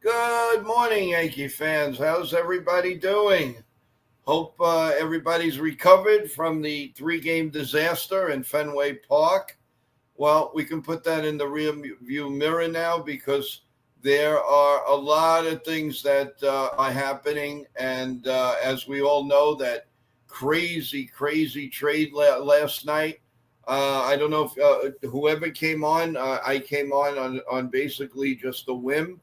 Good morning, Yankee fans. How's everybody doing? Hope everybody's recovered from the three-game disaster in Fenway Park. Well, we can put that in the rear view mirror now because there are a lot of things that are happening. And as we all know, that crazy trade last night. I don't know if whoever came on, I came on basically just a whim.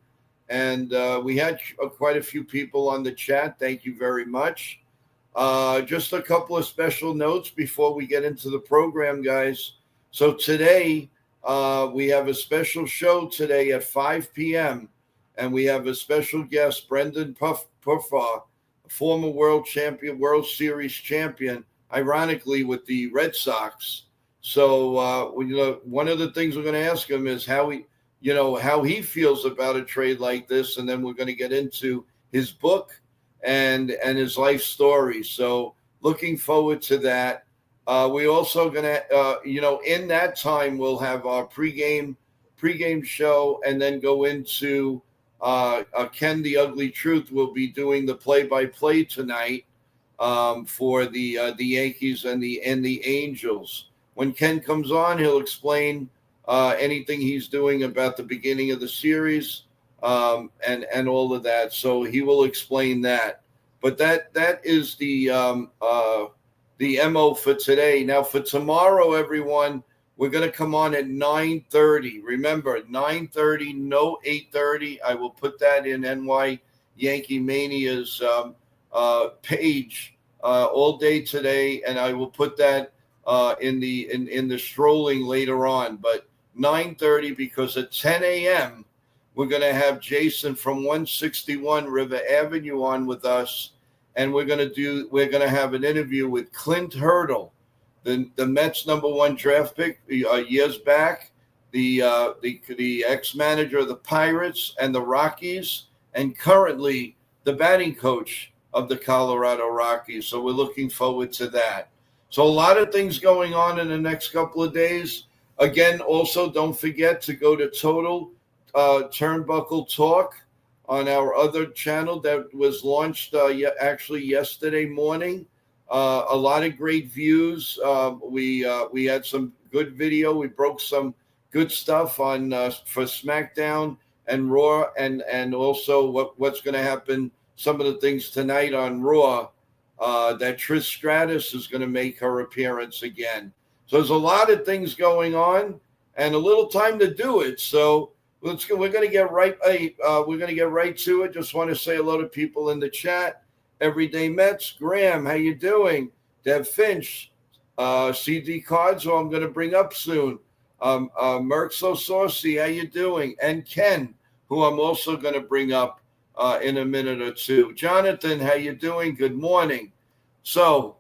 And we had quite a few people on the chat. Thank you very much. Just a couple of special notes before we get into the program, guys. So today, we have a special show today at 5 p.m. And we have a special guest, Brendan Puffer, former world series champion, ironically with the Red Sox. So one of the things we're going to ask him is how he feels about a trade like this. And then we're going to get into his book and his life story. So looking forward to that. We also going to, in that time, we'll have our pregame show and then go into Ken the Ugly Truth will be doing the play-by-play tonight for the Yankees and the Angels. When Ken comes on, he'll explain anything he's doing about the beginning of the series and all of that. So he will explain that. But that is the MO for today. Now for tomorrow, everyone, we're going to come on at 9:30. Remember, 9:30, no 8:30. I will put that in NY Yankee Mania's page all day today, and I will put that in the strolling later on. But 9:30, because at 10 a.m. we're going to have Jason from 161 River Avenue on with us, and we're going to have an interview with Clint Hurdle, the Mets #1 draft pick years back, the ex-manager of the Pirates and the Rockies, and currently the batting coach of the Colorado Rockies. So we're looking forward to that. So a lot of things going on in the next couple of days. Again, also don't forget to go to Total Turnbuckle Talk on our other channel that was launched actually yesterday morning. A lot of great views. We had some good video. We broke some good stuff on for SmackDown and Raw, and also what's going to happen. Some of the things tonight on Raw. That Trish Stratus is going to make her appearance again. So there's a lot of things going on, and a little time to do it. So we're going to get right. We're going to get right to it. Just want to say hello to people in the chat. Everyday Mets, Graham, how you doing? Deb Finch, CD Cards, who I'm going to bring up soon. Merck So Saucy, how you doing? And Ken, who I'm also going to bring up in a minute or two. Jonathan, how you doing? Good morning. So,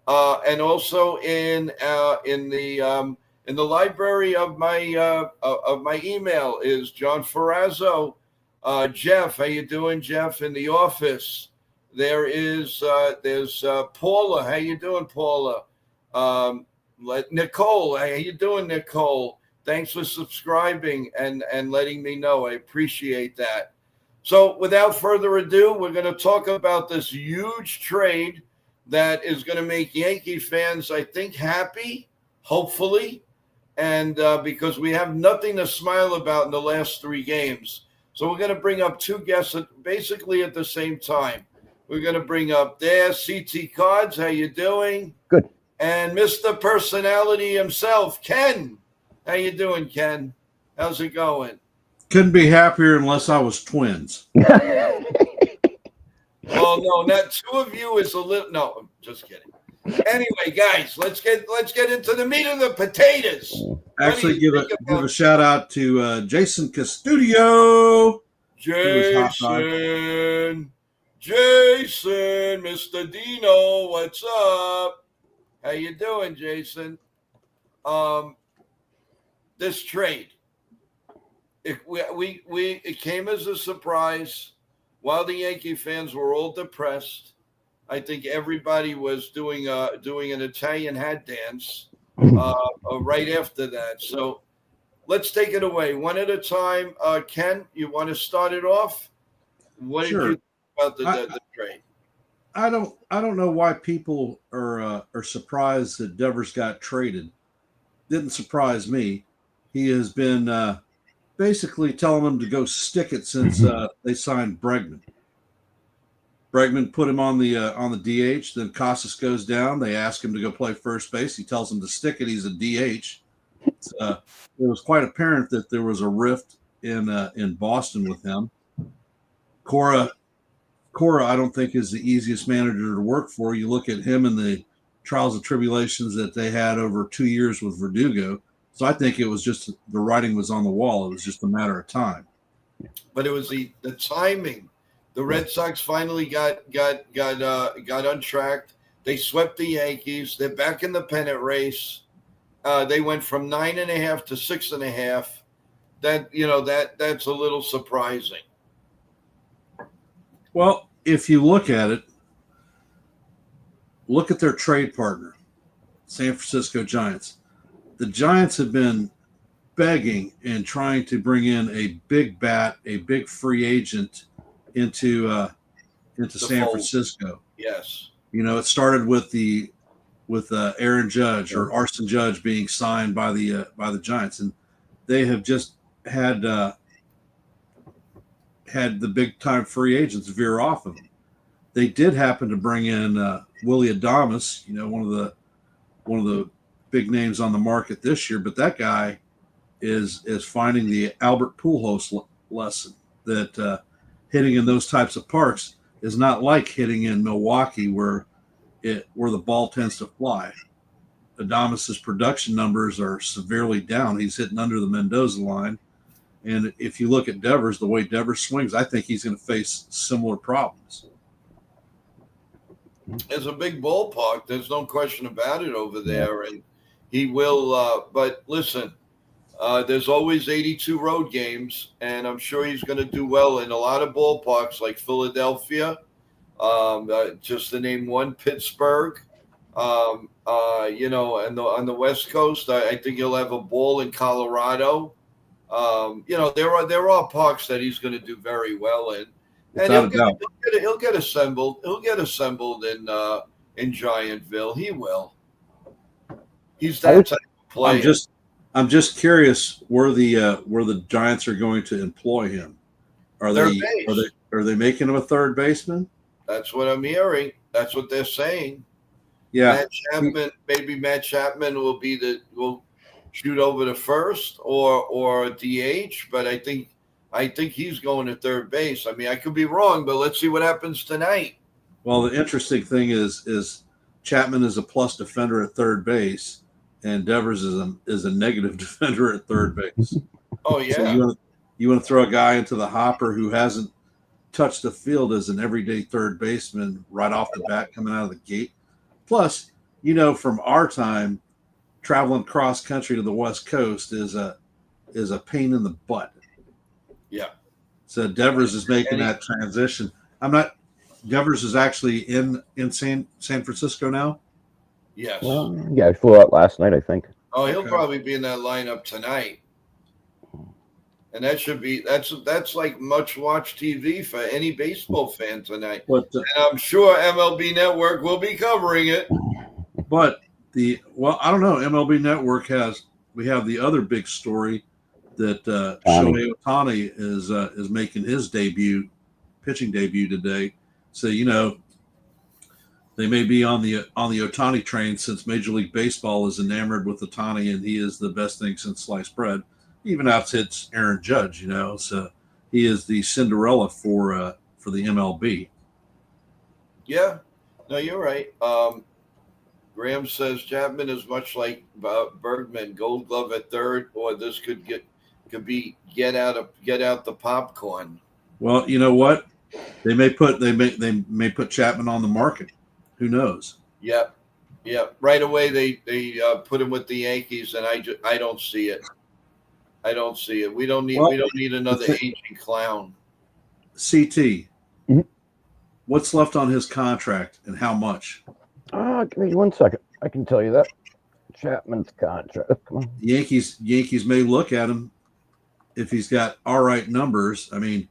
and also in the library of my email is John Ferrazzo. Jeff, how you doing, Jeff? In the office, there's Paula. How you doing, Paula? Nicole, how you doing, Nicole? Thanks for subscribing and letting me know. I appreciate that. So without further ado, we're going to talk about this huge trade that is going to make Yankee fans, I think, happy, hopefully, and because we have nothing to smile about in the last three games. So we're going to bring up two guests basically at the same time. We're going to bring up CT Cards. How you doing? Good. And Mr. Personality himself, Ken. How you doing, Ken? How's it going? Couldn't be happier unless I was twins. Oh no, not two of you is a little. No, I'm just kidding. Anyway, guys, let's get into the meat of the potatoes. Actually, give a shout out to Jason Castudio. Jason, Mr. Dino, what's up? How you doing, Jason? This trade. It came as a surprise. While the Yankee fans were all depressed, I think everybody was doing an Italian hat dance right after that. So let's take it away one at a time. Ken, you want to start it off? What did you Sure. think about I, the trade? I don't know why people are surprised that Devers got traded. Didn't surprise me. He has been basically telling them to go stick it since they signed Bregman. Bregman put him on the DH. Then Casas goes down. They ask him to go play first base. He tells them to stick it. He's a DH. It was quite apparent that there was a rift in Boston with him. Cora, I don't think is the easiest manager to work for. You look at him and the trials and tribulations that they had over 2 years with Verdugo. So I think it was just the writing was on the wall. It was just a matter of time. But it was the timing. The Red Sox finally got untracked. They swept the Yankees. They're back in the pennant race. They went from 9.5 to 6.5. That's a little surprising. Well, if you look at it, look at their trade partner, San Francisco Giants. The Giants have been begging and trying to bring in a big bat, a big free agent into San fold. Francisco. Yes. It started with Aaron Judge or Arson Judge being signed by the Giants, and they have just had the big time free agents veer off of them. They did happen to bring in Willie Adames, one of the big names on the market this year, but that guy is finding the Albert Pujols lesson that hitting in those types of parks is not like hitting in Milwaukee where the ball tends to fly. Adames's production numbers are severely down. He's hitting under the Mendoza line. And if you look at Devers, the way Devers swings, I think he's going to face similar problems. It's a big ballpark. There's no question about it over there. And he will, but listen, there's always 82 road games, and I'm sure he's going to do well in a lot of ballparks like Philadelphia, just to name one, Pittsburgh, and on the West Coast, I think he'll have a ball in Colorado. There are parks that he's going to do very well in, and he'll get assembled. He'll get assembled in Giantville. He will. He's that type of player. I'm just curious where the Giants are going to employ him. Are they making him a third baseman? That's what I'm hearing. That's what they're saying. Yeah, maybe Matt Chapman will shoot over to first or DH, but I think he's going to third base. I mean, I could be wrong, but let's see what happens tonight. Well, the interesting thing is Chapman is a plus defender at third base, and Devers is a negative defender at third base. Oh yeah. So you want to throw a guy into the hopper who hasn't touched the field as an everyday third baseman right off the bat coming out of the gate. Plus, from our time, traveling cross country to the West Coast is a pain in the butt. Yeah. So Devers is making that transition. Devers is actually in San Francisco now. Yes. Well, yeah, he flew out last night, I think. Oh, he'll probably be in that lineup tonight. And that's like much watch TV for any baseball fan tonight. And I'm sure MLB Network will be covering it. But I don't know. MLB Network we have the other big story that Shohei Ohtani is making his pitching debut today. So they may be on the Ohtani train since Major League Baseball is enamored with Ohtani, and he is the best thing since sliced bread. Even outsits Aaron Judge, so he is the Cinderella for the MLB. Yeah, no, you're right. Graham says Chapman is much like Bergman, Gold Glove at third, or this could be get out the popcorn. Well, you know what? They may put Chapman on the market. Who knows? Yep. Right away they put him with the Yankees, and I don't see it. I don't see it. We don't need another aging clown. CT. Mm-hmm. What's left on his contract and how much? Give me 1 second. I can tell you that. Chapman's contract. Come on. Yankees may look at him if he's got all right numbers. I mean,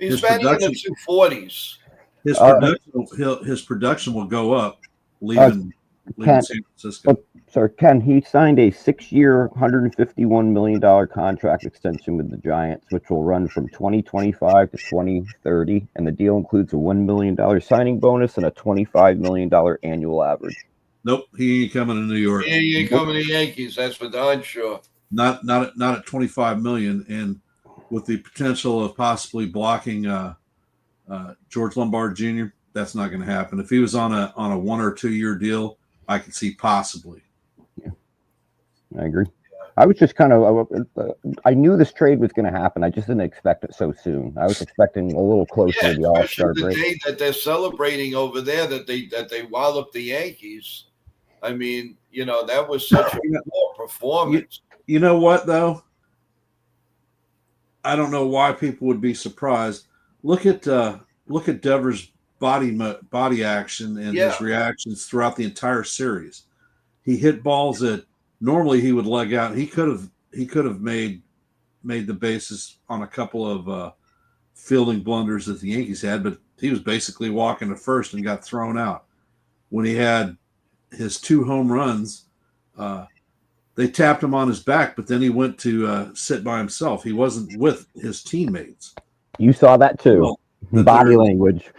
He's his batting in production, the 240s. his production will go up Uh, leaving Ken, San Francisco. Sir Ken, he signed a 6-year, $151 million contract extension with the Giants, which will run from 2025 to 2030, and the deal includes a $1 million signing bonus and a $25 million annual average. Nope, he ain't coming to New York. He ain't coming to Yankees. That's for darn sure. Not at 25 million, and with the potential of possibly blocking George Lombard Jr. That's not going to happen. If he was on a 1 or 2 year deal, I could see possibly. Yeah, I agree. I was just kind of, I knew this trade was going to happen. I just didn't expect it so soon. I was expecting a little closer to the All-Star break. The day that they're celebrating over there that they walloped the Yankees. I mean, that was such a poor performance. You know what, though? I don't know why people would be surprised. Look at Devers' body action and his reactions throughout the entire series. He hit balls that normally he would leg out. He could have made the bases on a couple of fielding blunders that the Yankees had, but he was basically walking to first and got thrown out. When he had his 2 home runs, they tapped him on his back, but then he went to sit by himself. He wasn't with his teammates. You saw that too. Well, body language.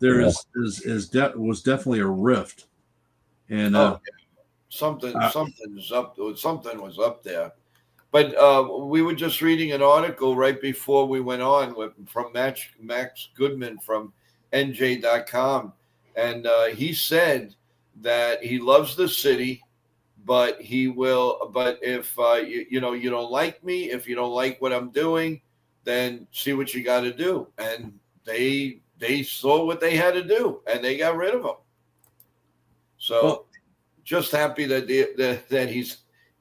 There was definitely a rift, and something was up there. But we were just reading an article right before we went on from Max Goodman from NJ.com, and he said that he loves the city, but he will. But if you don't like me, if you don't like what I'm doing, then see what you got to do. And they saw what they had to do, and they got rid of him. So just happy that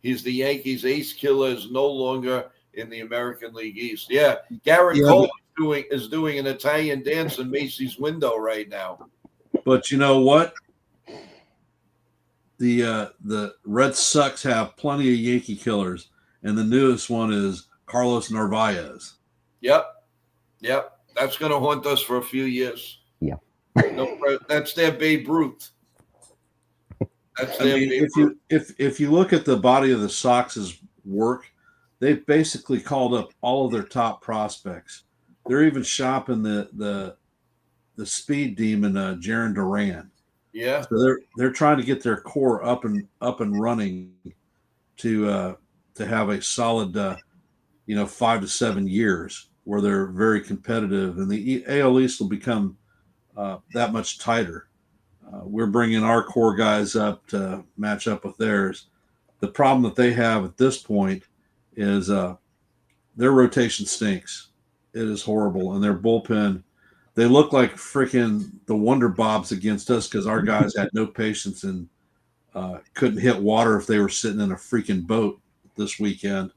he's the Yankees' ace killer, is no longer in the American League East. Yeah, Garrett Cole is doing an Italian dance in Macy's window right now. But you know what? The Red Sox have plenty of Yankee killers, and the newest one is Carlos Narvaez. Yep. That's going to haunt us for a few years. Yeah. That's their Babe Ruth. If you look at the body of the Sox's work, they've basically called up all of their top prospects. They're even shopping the speed demon Jaron Duran. Yeah. So they're trying to get their core up and running to have a solid 5 to 7 years where they're very competitive, and the AL East will become that much tighter. We're bringing our core guys up to match up with theirs. The problem that they have at this point is their rotation stinks. It is horrible, and their bullpen. They look like freaking the Wonder Bobs against us because our guys had no patience and couldn't hit water if they were sitting in a freaking boat this weekend.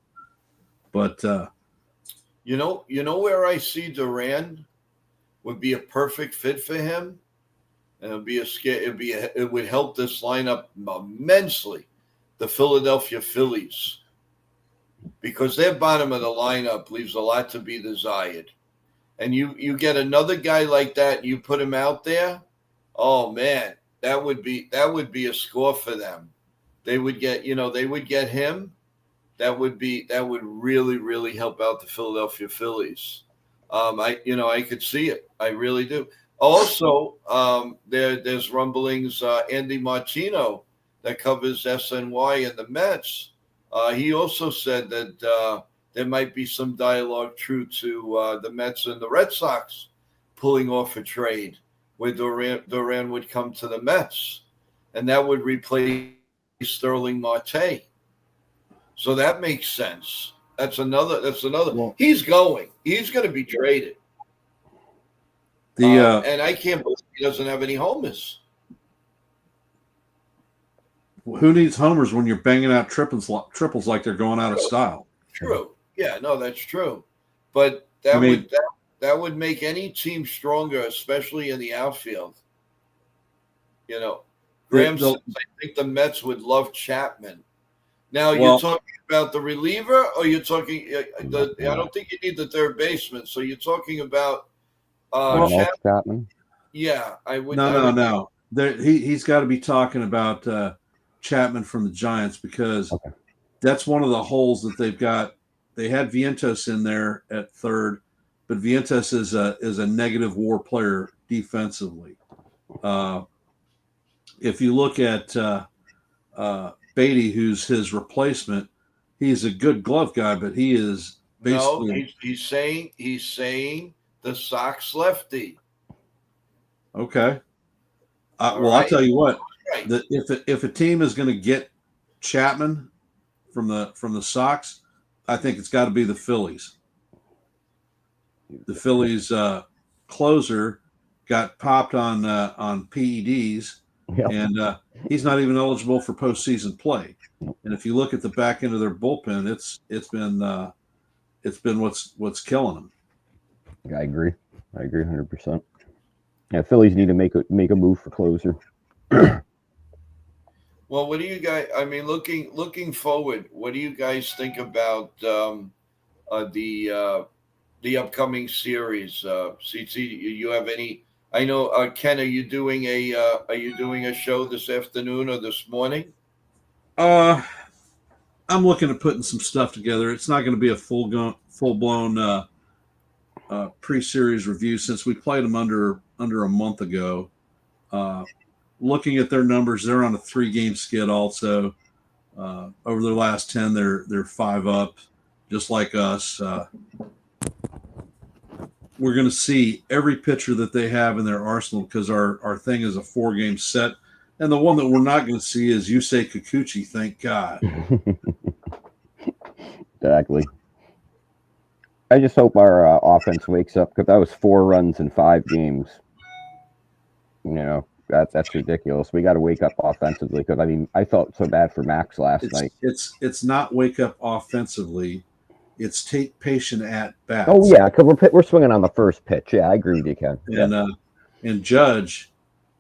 But you know where I see Duran would be a perfect fit for him, and it would help this lineup immensely. The Philadelphia Phillies, because their bottom of the lineup leaves a lot to be desired. And you get another guy like that, and you put him out there, oh man, that would be a score for them. They would get him. That would really, really help out the Philadelphia Phillies. I could see it. I really do. Also, there's rumblings. Andy Martino, that covers SNY and the Mets, he also said that there might be some dialogue true to the Mets and the Red Sox pulling off a trade where Duran would come to the Mets, and that would replace Sterling Marte. So that makes sense. That's another. Well, he's going to be traded. And I can't believe he doesn't have any homers. Who needs homers when you're banging out triples like they're going out of style? True. Yeah, no, that's true. But that would make any team stronger, especially in the outfield. Graham says, I think the Mets would love Chapman. Now, you're talking about the reliever, or you're talking I don't think you need the third baseman. So you're talking about Ronald Chapman. Yeah, I would. No. He's got to be talking about Chapman from the Giants, because that's one of the holes that they've got. They had Vientos in there at third, but Vientos is a negative WAR player defensively. If you look at Beatty, who's his replacement, he's a good glove guy, but he is basically he's saying the Sox lefty. Okay. Well, right. I'll tell you what. Right. If a team is going to get Chapman from the Sox, I think it's got to be the Phillies. The Phillies closer got popped on PEDs, and he's not even eligible for postseason play. And if you look at the back end of their bullpen, it's been what's killing them. I agree 100%. Yeah, Phillies need to make a move for closer. Well, what do you guys? I mean, looking forward, what do you guys think about the upcoming series? CC, you have any? I know, Ken, are you doing a show this afternoon or this morning? I'm looking at putting some stuff together. It's not going to be a full blown pre-series review, since we played them under a month ago. Looking at their numbers, they're on a 3-game skid also. Over their last 10, they're 5 up, just like us. We're going to see every pitcher that they have in their arsenal, because our thing is a 4-game set. And the one that we're not going to see is Yusei Kikuchi, thank God. Exactly. I just hope our offense wakes up, because that was 4 runs in 5 games. You know, that's ridiculous. We got to wake up offensively, because I mean, I felt so bad for Max last night. It's not wake up offensively. It's take patient at bats. Oh yeah, because we're swinging on the first pitch. Yeah, I agree with you, Ken. And Judge,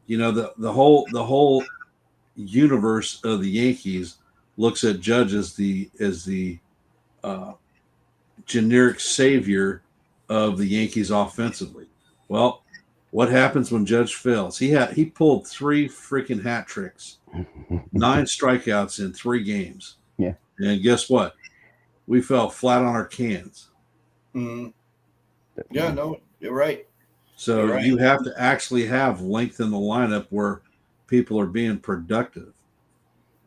you know, the whole universe of the Yankees looks at Judge as the generic savior of the Yankees offensively. Well, what happens when Judge fails? He pulled 3 freaking hat tricks, 9 strikeouts in 3 games. Yeah. And guess what? We fell flat on our cans. Mm-hmm. Yeah, no, you're right. So you're right. You have to actually have length in the lineup where people are being productive.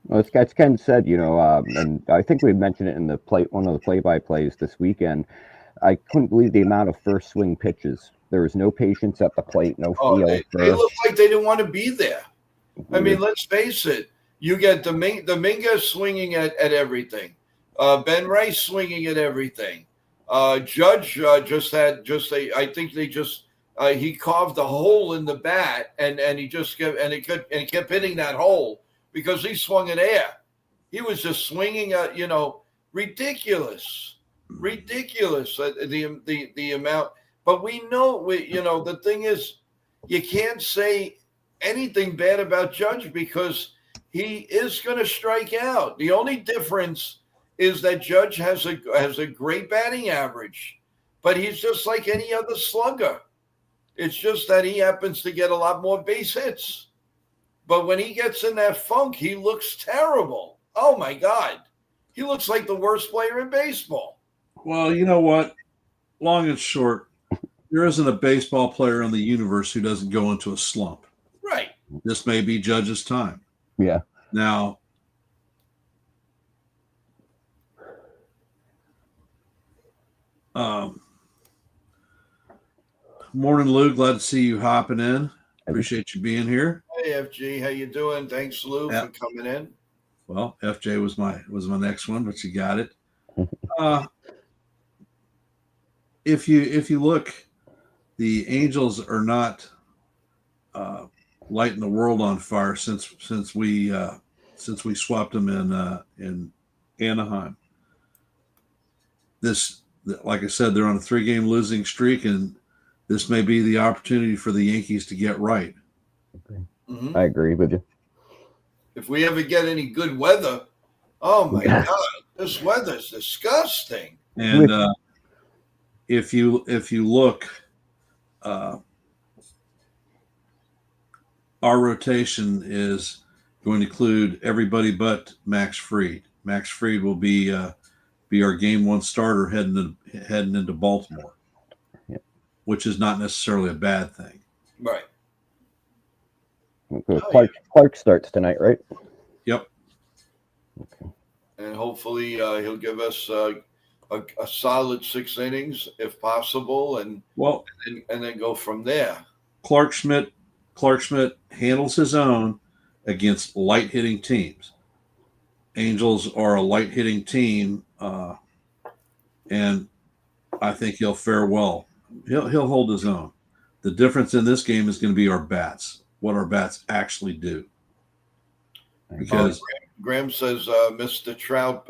Well, as Ken said, you know, and I think we mentioned it in one of the play-by-plays this weekend. I couldn't believe the amount of first swing pitches. There was no patience at the plate, no feel. They looked like they didn't want to be there. I mean, let's face it. You get Dominguez swinging at everything. Ben Rice swinging at everything. Judge I think he carved a hole in the bat, and he just kept hitting that hole because he swung in air. He was just swinging ridiculous. The amount. But we know, the thing is, you can't say anything bad about Judge, because he is going to strike out. The only difference is that Judge has a great batting average, but he's just like any other slugger. It's just that he happens to get a lot more base hits. But when he gets in that funk, he looks terrible. Oh, my God. He looks like the worst player in baseball. Well, you know what? Long and short, there isn't a baseball player in the universe who doesn't go into a slump. Right. This may be Judge's time. Yeah. Now, morning, Lou. Glad to see you hopping in. Appreciate you being here. Hey, FG, how you doing? Thanks, Lou, for coming in. Well, FJ was my next one, but you got it. If you look, the Angels are not lighting the world on fire since we swapped them in Anaheim. This, like I said, they're on a 3-game losing streak, and this may be the opportunity for the Yankees to get right. Mm-hmm. I agree with you. If we ever get any good weather, oh my God, this weather's disgusting. And if you look, our rotation is going to include everybody but Max Fried. Max Fried will be our game one starter heading into Baltimore, Yep. which is not necessarily a bad thing. Right. Okay. Clark starts tonight, right? Yep. Okay. And hopefully he'll give us a solid 6 innings if possible, and then go from there. Clark Schmidt handles his own against light hitting teams. Angels are a light hitting team, and I think he'll fare well. He'll hold his own. The difference in this game is going to be our bats, what our bats actually do. Because Graham says Mr. Trout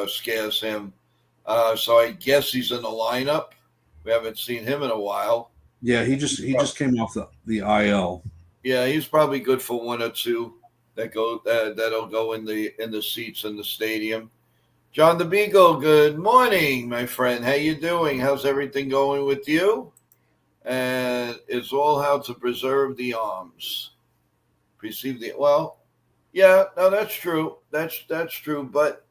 scares him, so I guess he's in the lineup. We haven't seen him in a while. Yeah, he just came off the IL. Yeah, he's probably good for 1 or 2 that'll go in the seats in the stadium. John the Beagle, good morning, my friend. How you doing? How's everything going with you? And it's all how to preserve the arms. Yeah, no, that's true. That's true. But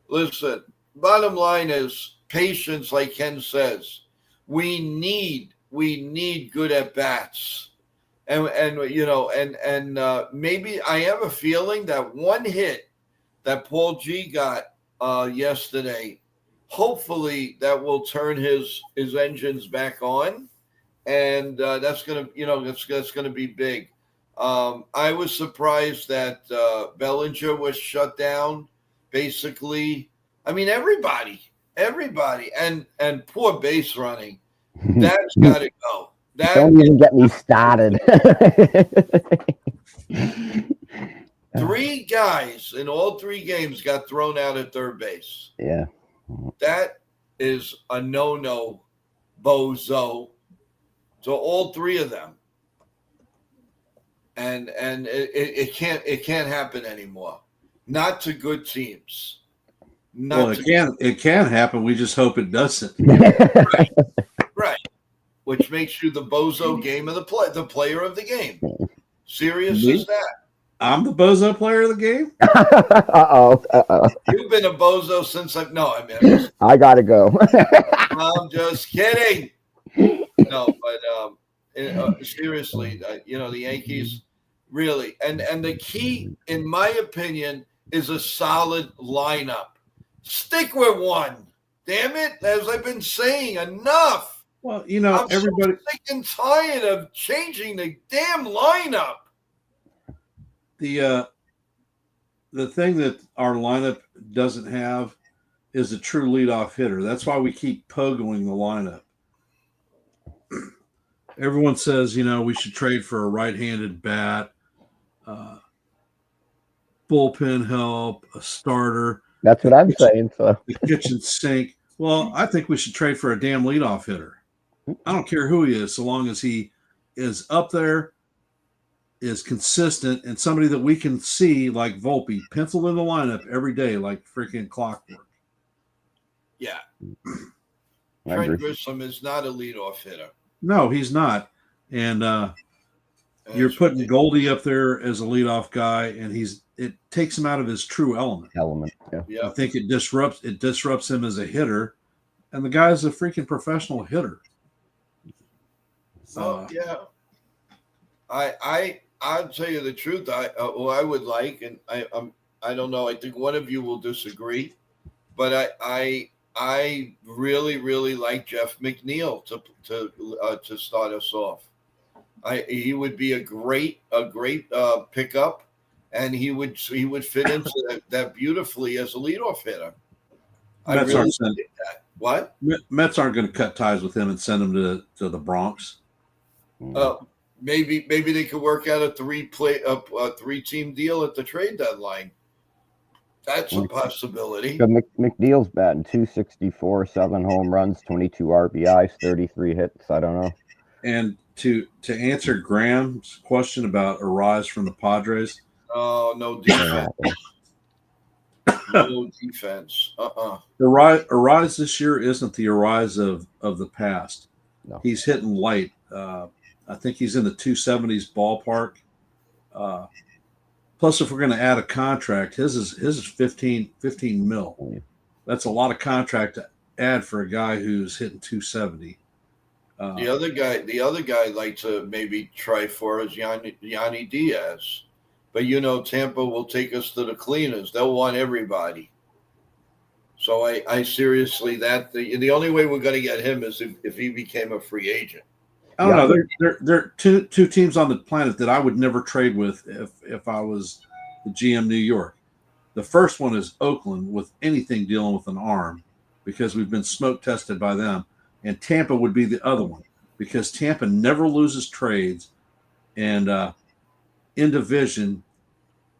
listen, bottom line is patience, like Ken says. We need good at bats. And maybe I have a feeling that one hit that Paul G got yesterday, hopefully that will turn his engines back on, and that's gonna be big. I was surprised that Bellinger was shut down. Basically, I mean everybody, and poor base running. That's got to go. Don't even get me started. 3 guys in all 3 games got thrown out at third base. Yeah. That is a no-no, bozo. So all 3 of them. And it can't happen anymore. Not to good teams. It can happen. We just hope it doesn't. Right. Which makes you the bozo game of the player of the game. Serious Me? as that. I'm the bozo player of the game. Uh-oh. You've been a bozo since I gotta go. I'm just kidding. No, but seriously, the Yankees really, and the key, in my opinion, is a solid lineup. Stick with one. Damn it, as I've been saying, enough. Well, I'm everybody so sick and tired of changing the damn lineup. The thing that our lineup doesn't have is a true leadoff hitter. That's why we keep pogoing the lineup. Everyone says, we should trade for a right-handed bat, bullpen help, a starter. That's what I'm saying. So the kitchen sink. Well, I think we should trade for a damn leadoff hitter. I don't care who he is, so long as he is up there, is consistent, and somebody that we can see like Volpe penciled in the lineup every day like freaking clockwork. Yeah. Trent Grisham is not a leadoff hitter. No, he's not. And you're putting Goldie up there as a leadoff guy, and it takes him out of his true element. Yeah. I think it disrupts him as a hitter, and the guy's a freaking professional hitter. Yeah. I'll tell you the truth. I would like, and I don't know. I think one of you will disagree, but I really, really like Jeff McNeil to start us off. He would be a great pickup, and he would fit into that beautifully as a leadoff hitter. I really think that. What? Mets aren't going to cut ties with him and send him to the Bronx. Maybe they could work out a 3-team deal at the trade deadline. That's a possibility. McNeil's batting .264, 7 home runs, 22 RBIs, 33 hits. I don't know. And to answer Graham's question about Arise from the Padres. Oh, no defense. No defense. Arise this year isn't the Arise of the past. No. He's hitting light I think he's in the 270s ballpark. Uh, Plus, if we're going to add a contract, his is 15 mil. That's a lot of contract to add for a guy who's hitting 270. The other guy I'd like to maybe try for is Yanni Diaz, but Tampa will take us to the cleaners. They'll want everybody. So I seriously the only way we're going to get him is if he became a free agent. I don't know. There are two teams on the planet that I would never trade with if I was the GM New York. The first one is Oakland with anything dealing with an arm because we've been smoke tested by them. And Tampa would be the other one because Tampa never loses trades. And in division,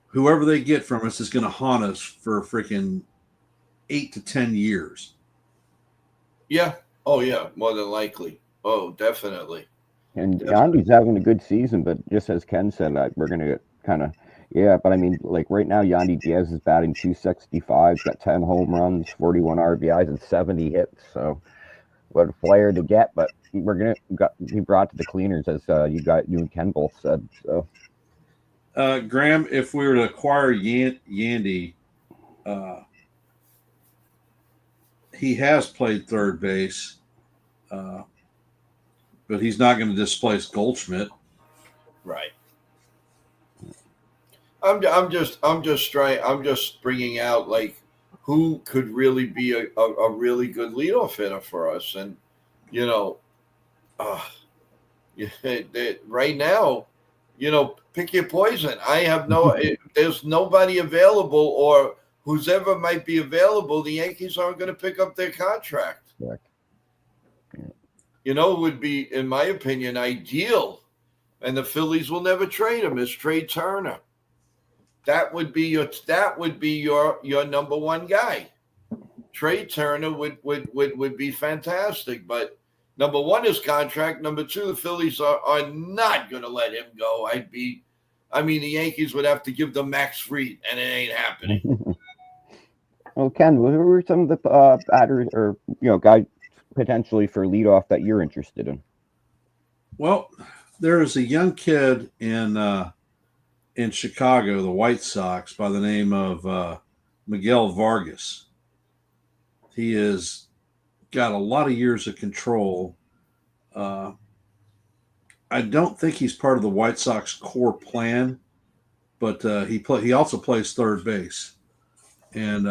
whoever they get from us is going to haunt us for freaking 8 to 10 years. Yeah. Oh, yeah. More than likely. Oh, definitely. And Yandy's having a good season, but just as Ken said, we're going to get kind of, but I mean, like right now, Yandy Diaz is batting 265, got 10 home runs, 41 RBIs, and 70 hits. So, what a player to get, but we're he brought to the cleaners, as you and Ken both said. So, Graham, if we were to acquire Yandy, he has played third base. But he's not going to displace Goldschmidt. Right. I'm just bringing out like who could really be a really good leadoff hitter for us, and right now, pick your poison. I have there's nobody available, or who's ever might be available. The Yankees aren't going to pick up their contract. Correct. It would be, in my opinion, ideal, and the Phillies will never trade him, is trade Turner. That would be your number one guy. Trade Turner would be fantastic. But number one is contract. Number two, the Phillies are not going to let him go. The Yankees would have to give them Max Fried, and it ain't happening. Well, Ken, who were some of the batters or guys potentially for leadoff that you're interested in? Well, there is a young kid in Chicago, the White Sox, by the name of Miguel Vargas. He has got a lot of years of control. I don't think he's part of the White Sox core plan, but he also plays third base, and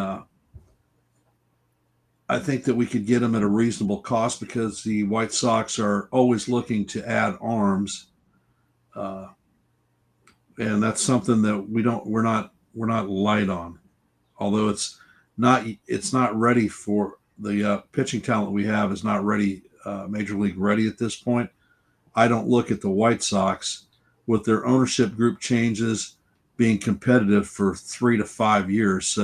I think that we could get him at a reasonable cost because the White Sox are always looking to add arms, and that's something that we're not light on. Although it's not ready for the pitching talent we have is not ready, major league ready at this point. I don't look at the White Sox with their ownership group changes being competitive for 3 to 5 years.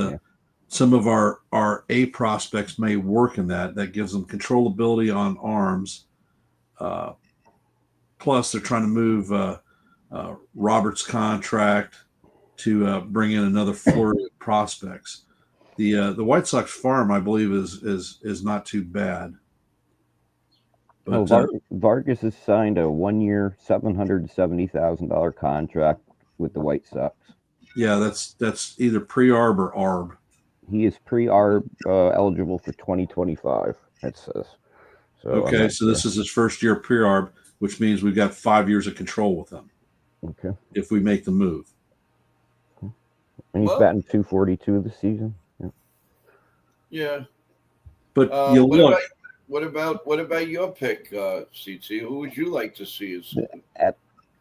Some of our A prospects may work in that. That gives them controllability on arms. Plus, they're trying to move Robert's contract to bring in another flurry of prospects. The White Sox farm, I believe, is not too bad. But Vargas has signed a 1-year, $770,000 contract with the White Sox. Yeah, that's either pre-arb or arb. He is pre-arb eligible for 2025. It says. So this is his first year pre-arb, which means we've got 5 years of control with him. Okay. If we make the move. And he's batting 242 this season. Yeah. But what about your pick, CT? Who would you like to see as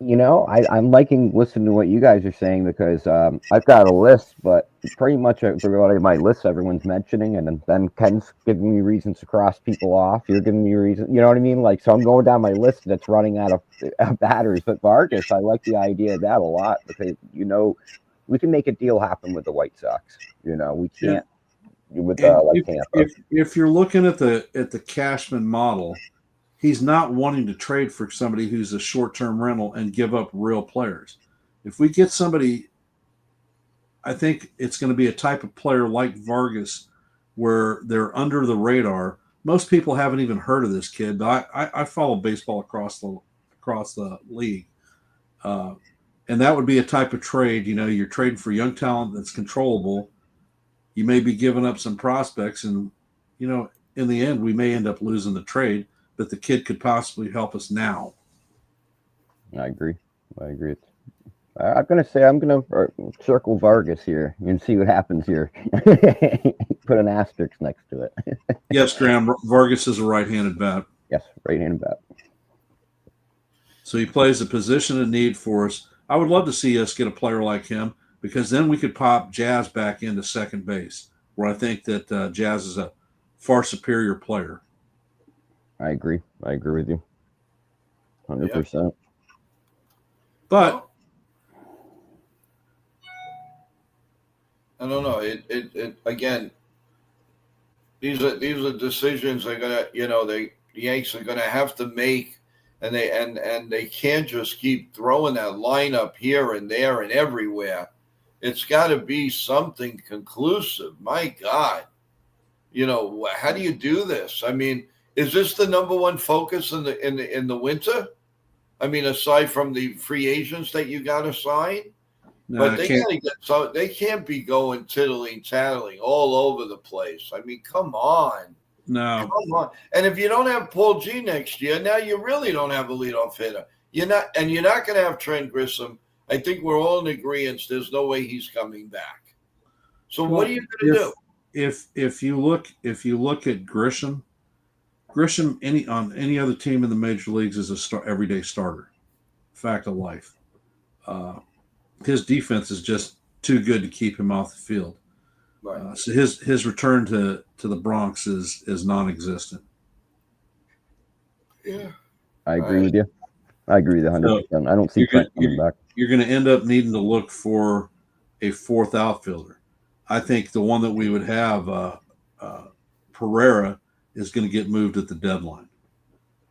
I'm liking listening to what you guys are saying because I've got a list, but pretty much everybody on my list everyone's mentioning, and then Ken's giving me reasons to cross people off. You're giving me reasons, you know what I mean? Like, so I'm going down my list that's running out of batteries. But Vargas, I like the idea of that a lot because we can make a deal happen with the White Sox. We can't with Tampa. If you're looking at the Cashman model, he's not wanting to trade for somebody who's a short-term rental and give up real players. If we get somebody, I think it's going to be a type of player like Vargas where they're under the radar. Most people haven't even heard of this kid, but I follow baseball across across the league. And that would be a type of trade. You're trading for young talent that's controllable. You may be giving up some prospects, and in the end, we may end up losing the trade. But the kid could possibly help us now. I agree. I'm going to say I'm going to circle Vargas here and see what happens here. Put an asterisk next to it. Yes, Graham, Vargas is a right-handed bat. Yes, right-handed bat. So he plays a position of need for us. I would love to see us get a player like him, because then we could pop Jazz back into second base, where I think that Jazz is a far superior player. I agree with you 100%. Yeah. But I don't know. It again. These are decisions they're gonna, the Yanks are gonna have to make, and they can't just keep throwing that lineup here and there and everywhere. It's got to be something conclusive. My God, how do you do this? I mean, is this the number one focus in the winter? I mean, aside from the free agents that you got to sign. no, But they can't be going tattling all over the place. I mean, come on. no, Come on. And if you don't have Paul G next year, now you really don't have a leadoff hitter. You're not going to have Trent Grissom. I think we're all in agreement. There's no way he's coming back. So what are you going to do? If you look at Grisham on any other team in the major leagues is a everyday starter. Fact of life. His defense is just too good to keep him off the field. Right. So his return to the Bronx is non-existent. Yeah. I agree with you. I agree with you 100%. I don't see Trent coming back. You're going to end up needing to look for a fourth outfielder. I think the one that we would have, Pereira, is going to get moved at the deadline.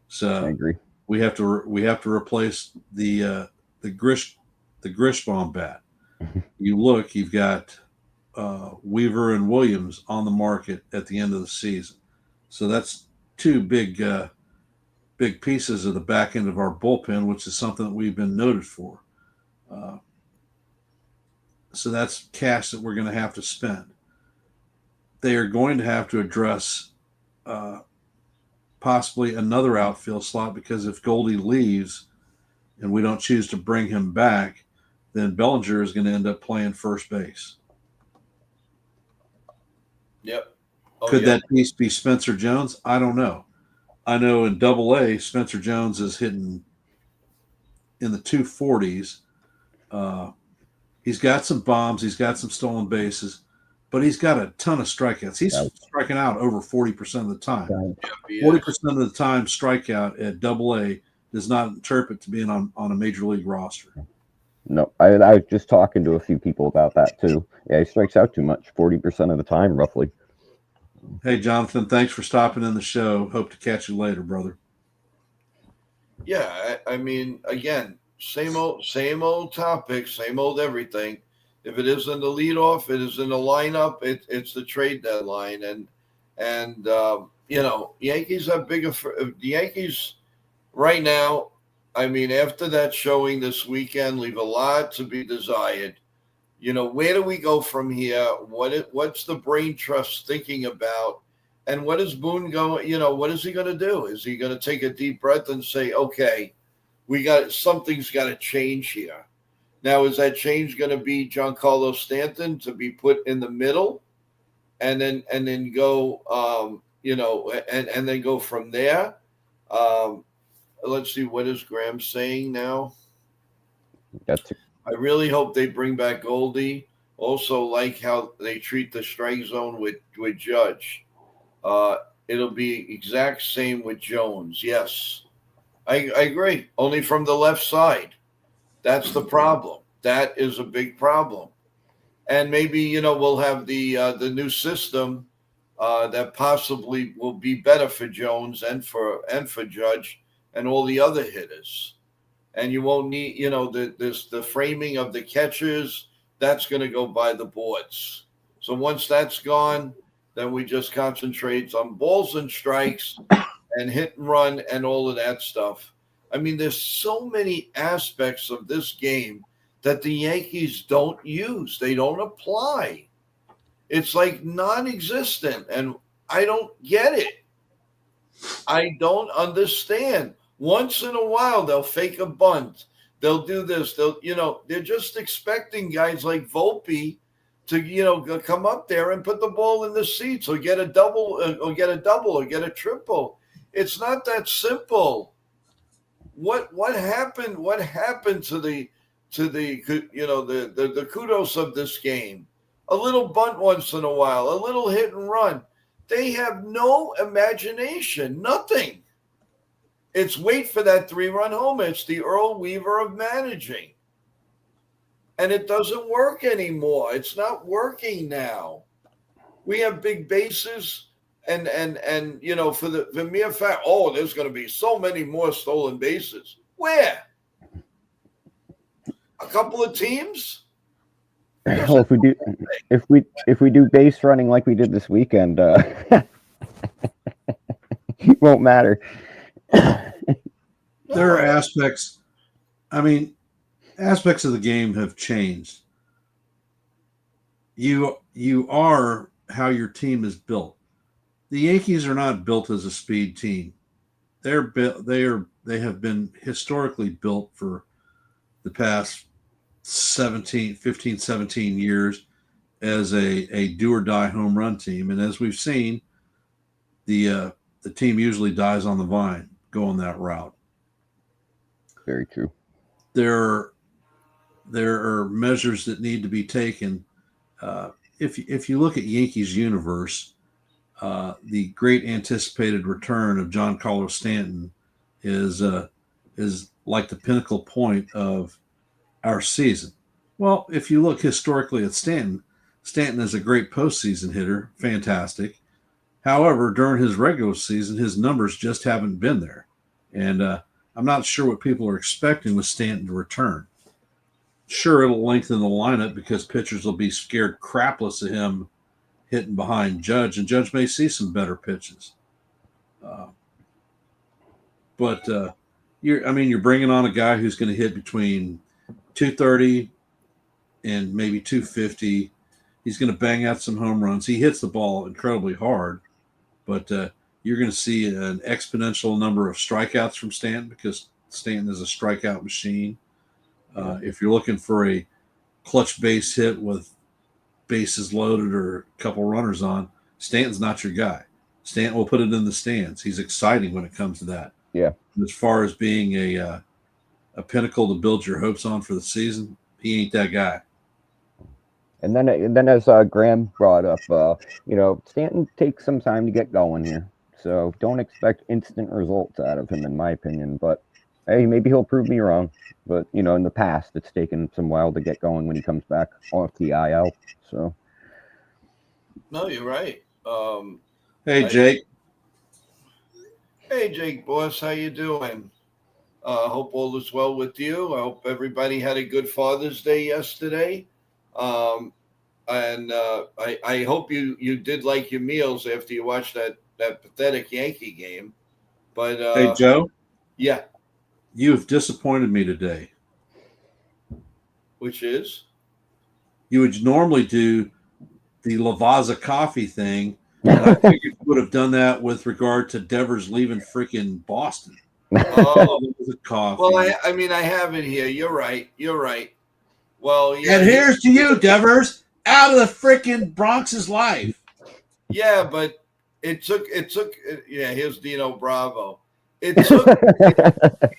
So I agree. we have to replace the Grishbaum bat. You've got Weaver and Williams on the market at the end of the season. So that's two big pieces of the back end of our bullpen, which is something that we've been noted for. So that's cash that we're going to have to spend. They are going to have to address possibly another outfield slot, because if Goldie leaves and we don't choose to bring him back, then Bellinger is going to end up playing first base. Yep. Could that piece be Spencer Jones? I don't know. I know in Double-A, Spencer Jones is hitting in the 240s. He's got some bombs. He's got some stolen bases, but he's got a ton of strikeouts. He's striking out over 40% of the time. 40% of the time strikeout at Double-A does not interpret to being on a major league roster. No, I was just talking to a few people about that too. Yeah, he strikes out too much, 40% of the time, roughly. Hey, Jonathan, thanks for stopping in the show. Hope to catch you later, brother. Yeah, I mean, again, same old topic, same old everything. If it isn't the leadoff, it is in the lineup. It's the trade deadline, and Yankees have bigger. The Yankees right now, I mean, after that showing this weekend, leave a lot to be desired. Where do we go from here? What's the brain trust thinking about? And what is Boone going, what is he going to do? Is he going to take a deep breath and say, okay, something's got to change here? Now, is that change going to be Giancarlo Stanton to be put in the middle and then go, and then go from there? Let's see, what is Graham saying now? I really hope they bring back Goldie. Also, like how they treat the strike zone with Judge. It'll be exact same with Jones. Yes, I agree. Only from the left side. That's the problem. That is a big problem. And maybe we'll have the new system that possibly will be better for Jones and for Judge and all the other hitters. And you won't need, the framing of the catchers, that's going to go by the boards. So once that's gone, then we just concentrate on balls and strikes and hit and run and all of that stuff. I mean, there's so many aspects of this game that the Yankees don't use. They don't apply. It's like non-existent, and I don't get it. I don't understand. Once in a while, they'll fake a bunt. They'll do this. They're just expecting guys like Volpe to, come up there and put the ball in the seats or get a double or get a triple. It's not that simple. What happened? What happened to the the kudos of this game? A little bunt once in a while, a little hit and run. They have no imagination, nothing. It's wait for that 3-run homer. It's the Earl Weaver of managing. And it doesn't work anymore. It's not working now. We have big bases and for the mere fact, there's going to be so many more stolen bases. Where? A couple of teams? Well, if we do base running like we did this weekend, it won't matter. There are aspects. I mean, aspects of the game have changed. You are how your team is built. The Yankees are not built as a speed team. They have been historically built for the past 15, 17 years as a do or die home run team. And as we've seen, the team usually dies on the vine going that route. Very true. There are measures that need to be taken. If you look at Yankees universe, the great anticipated return of Giancarlo Stanton is like the pinnacle point of our season. Well, if you look historically at Stanton is a great postseason hitter, fantastic. However, during his regular season, his numbers just haven't been there. And I'm not sure what people are expecting with Stanton to return. Sure, it'll lengthen the lineup because pitchers will be scared crapless of him hitting behind Judge, and Judge may see some better pitches. But you're bringing on a guy who's going to hit between 230 and maybe 250. He's going to bang out some home runs. He hits the ball incredibly hard, but you're going to see an exponential number of strikeouts from Stanton because Stanton is a strikeout machine. If you're looking for a clutch base hit with bases loaded or a couple runners on, Stanton's not your guy. Stanton will put it in the stands. He's exciting when it comes to that. Yeah. As far as being a pinnacle to build your hopes on for the season, he ain't that guy. And then as Graham brought up, Stanton takes some time to get going here. So don't expect instant results out of him, in my opinion. But hey, maybe he'll prove me wrong. But, in the past, it's taken some while to get going when he comes back off the IL. So. No, you're right. Hey, Jake. Hey, Jake, boss. How you doing? Hope all is well with you. I hope everybody had a good Father's Day yesterday. And I hope you did like your meals after you watched that pathetic Yankee game. But hey, Joe. Yeah. You have disappointed me today. Which is? You would normally do the Lavazza coffee thing, and I figured you would have done that with regard to Devers leaving freaking Boston. Oh, coffee. Well, I have it here. You're right. Well, yeah. And here's to you, Devers, out of the freaking Bronx's life. Yeah, but it took. Yeah, here's Dino Bravo. It took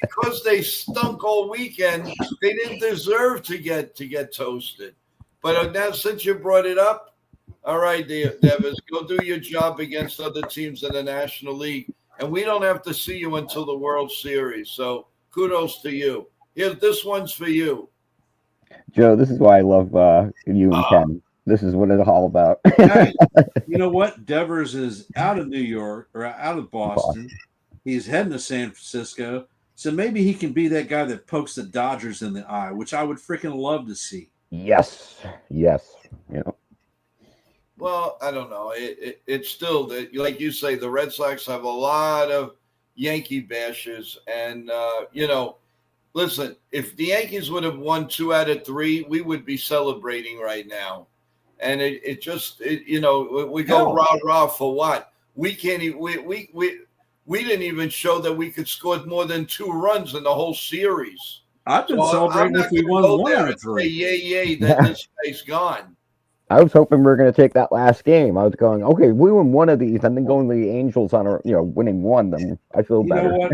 because they stunk all weekend. They didn't deserve to get toasted. But now, since you brought it up, all right, Devers, go do your job against other teams in the National League, and we don't have to see you until the World Series. So kudos to you. Here, this one's for you, Joe. This is why I love you and Ken. This is what it's all about. Hey, you know what? Devers is out of New York or out of Boston. He's heading to San Francisco. So maybe he can be that guy that pokes the Dodgers in the eye, which I would freaking love to see. Yes. Well, I don't know. It's still that, like you say, the Red Sox have a lot of Yankee bashers. And, listen, if the Yankees would have won 2 out of 3, we would be celebrating right now. And we go rah-rah for what? We can't even, we didn't even show that we could score more than 2 runs in the whole series. I've been celebrating if we won 1 out of 3. Yay, that this guy's gone. I was hoping we were going to take that last game. I was going, okay, we win one of these, and then going to the Angels on winning one. Then I feel better. You know what?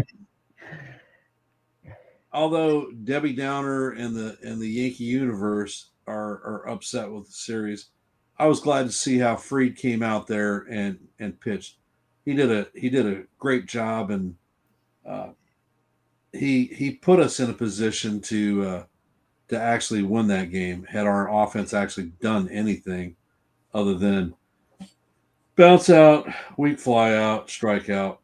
Although Debbie Downer and the Yankee universe are upset with the series, I was glad to see how Fried came out there and pitched. He did a great job, and he put us in a position to actually win that game had our offense actually done anything other than bounce out, weak fly out, strike out.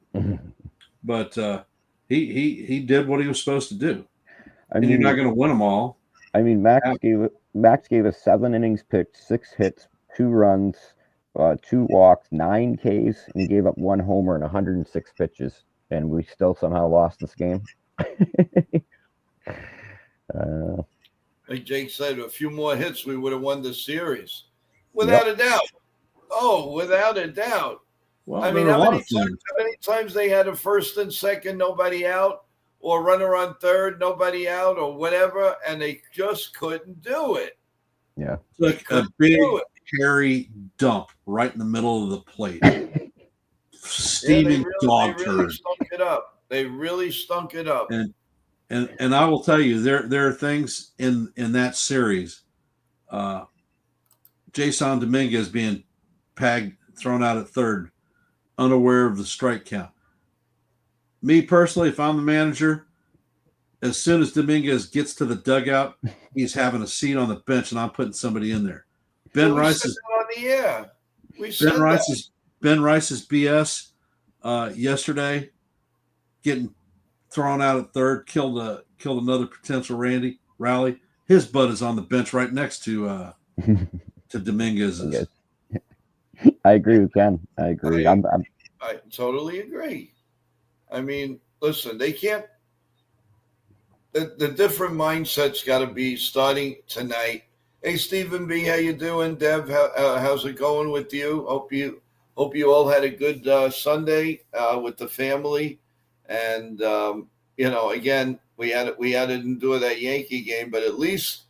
But he did what he was supposed to do. And you're not going to win them all. I mean, Max gave us 7 innings pitched, 6 hits, 2 runs, 2 walks, 9 Ks, and gave up 1 homer and 106 pitches, and we still somehow lost this game. Like Jake said, a few more hits, we would have won the series. Without a doubt. Oh, without a doubt. Well, I mean, how many times they had a first and second, nobody out, or runner on third, nobody out, or whatever, and they just couldn't do it. Yeah. Like a big, hairy dump right in the middle of the plate. Steaming dog turd. They really stunk it up. And I will tell you, there are things in that series. Jason Dominguez being thrown out at third, unaware of the strike count. Me personally, if I'm the manager, as soon as Dominguez gets to the dugout, he's having a seat on the bench, and I'm putting somebody in there. Ben Rice is on the air. Ben Rice's BS yesterday, getting thrown out at third, killed another potential rally. His butt is on the bench right next to Dominguez's. I agree with Ken. I agree. I totally agree. I mean, listen, they can't. The different mindsets got to be starting tonight. Hey, Stephen B, how you doing? Dev, how's it going with you? Hope you all had a good Sunday with the family. And again, we had to endure that Yankee game, but at least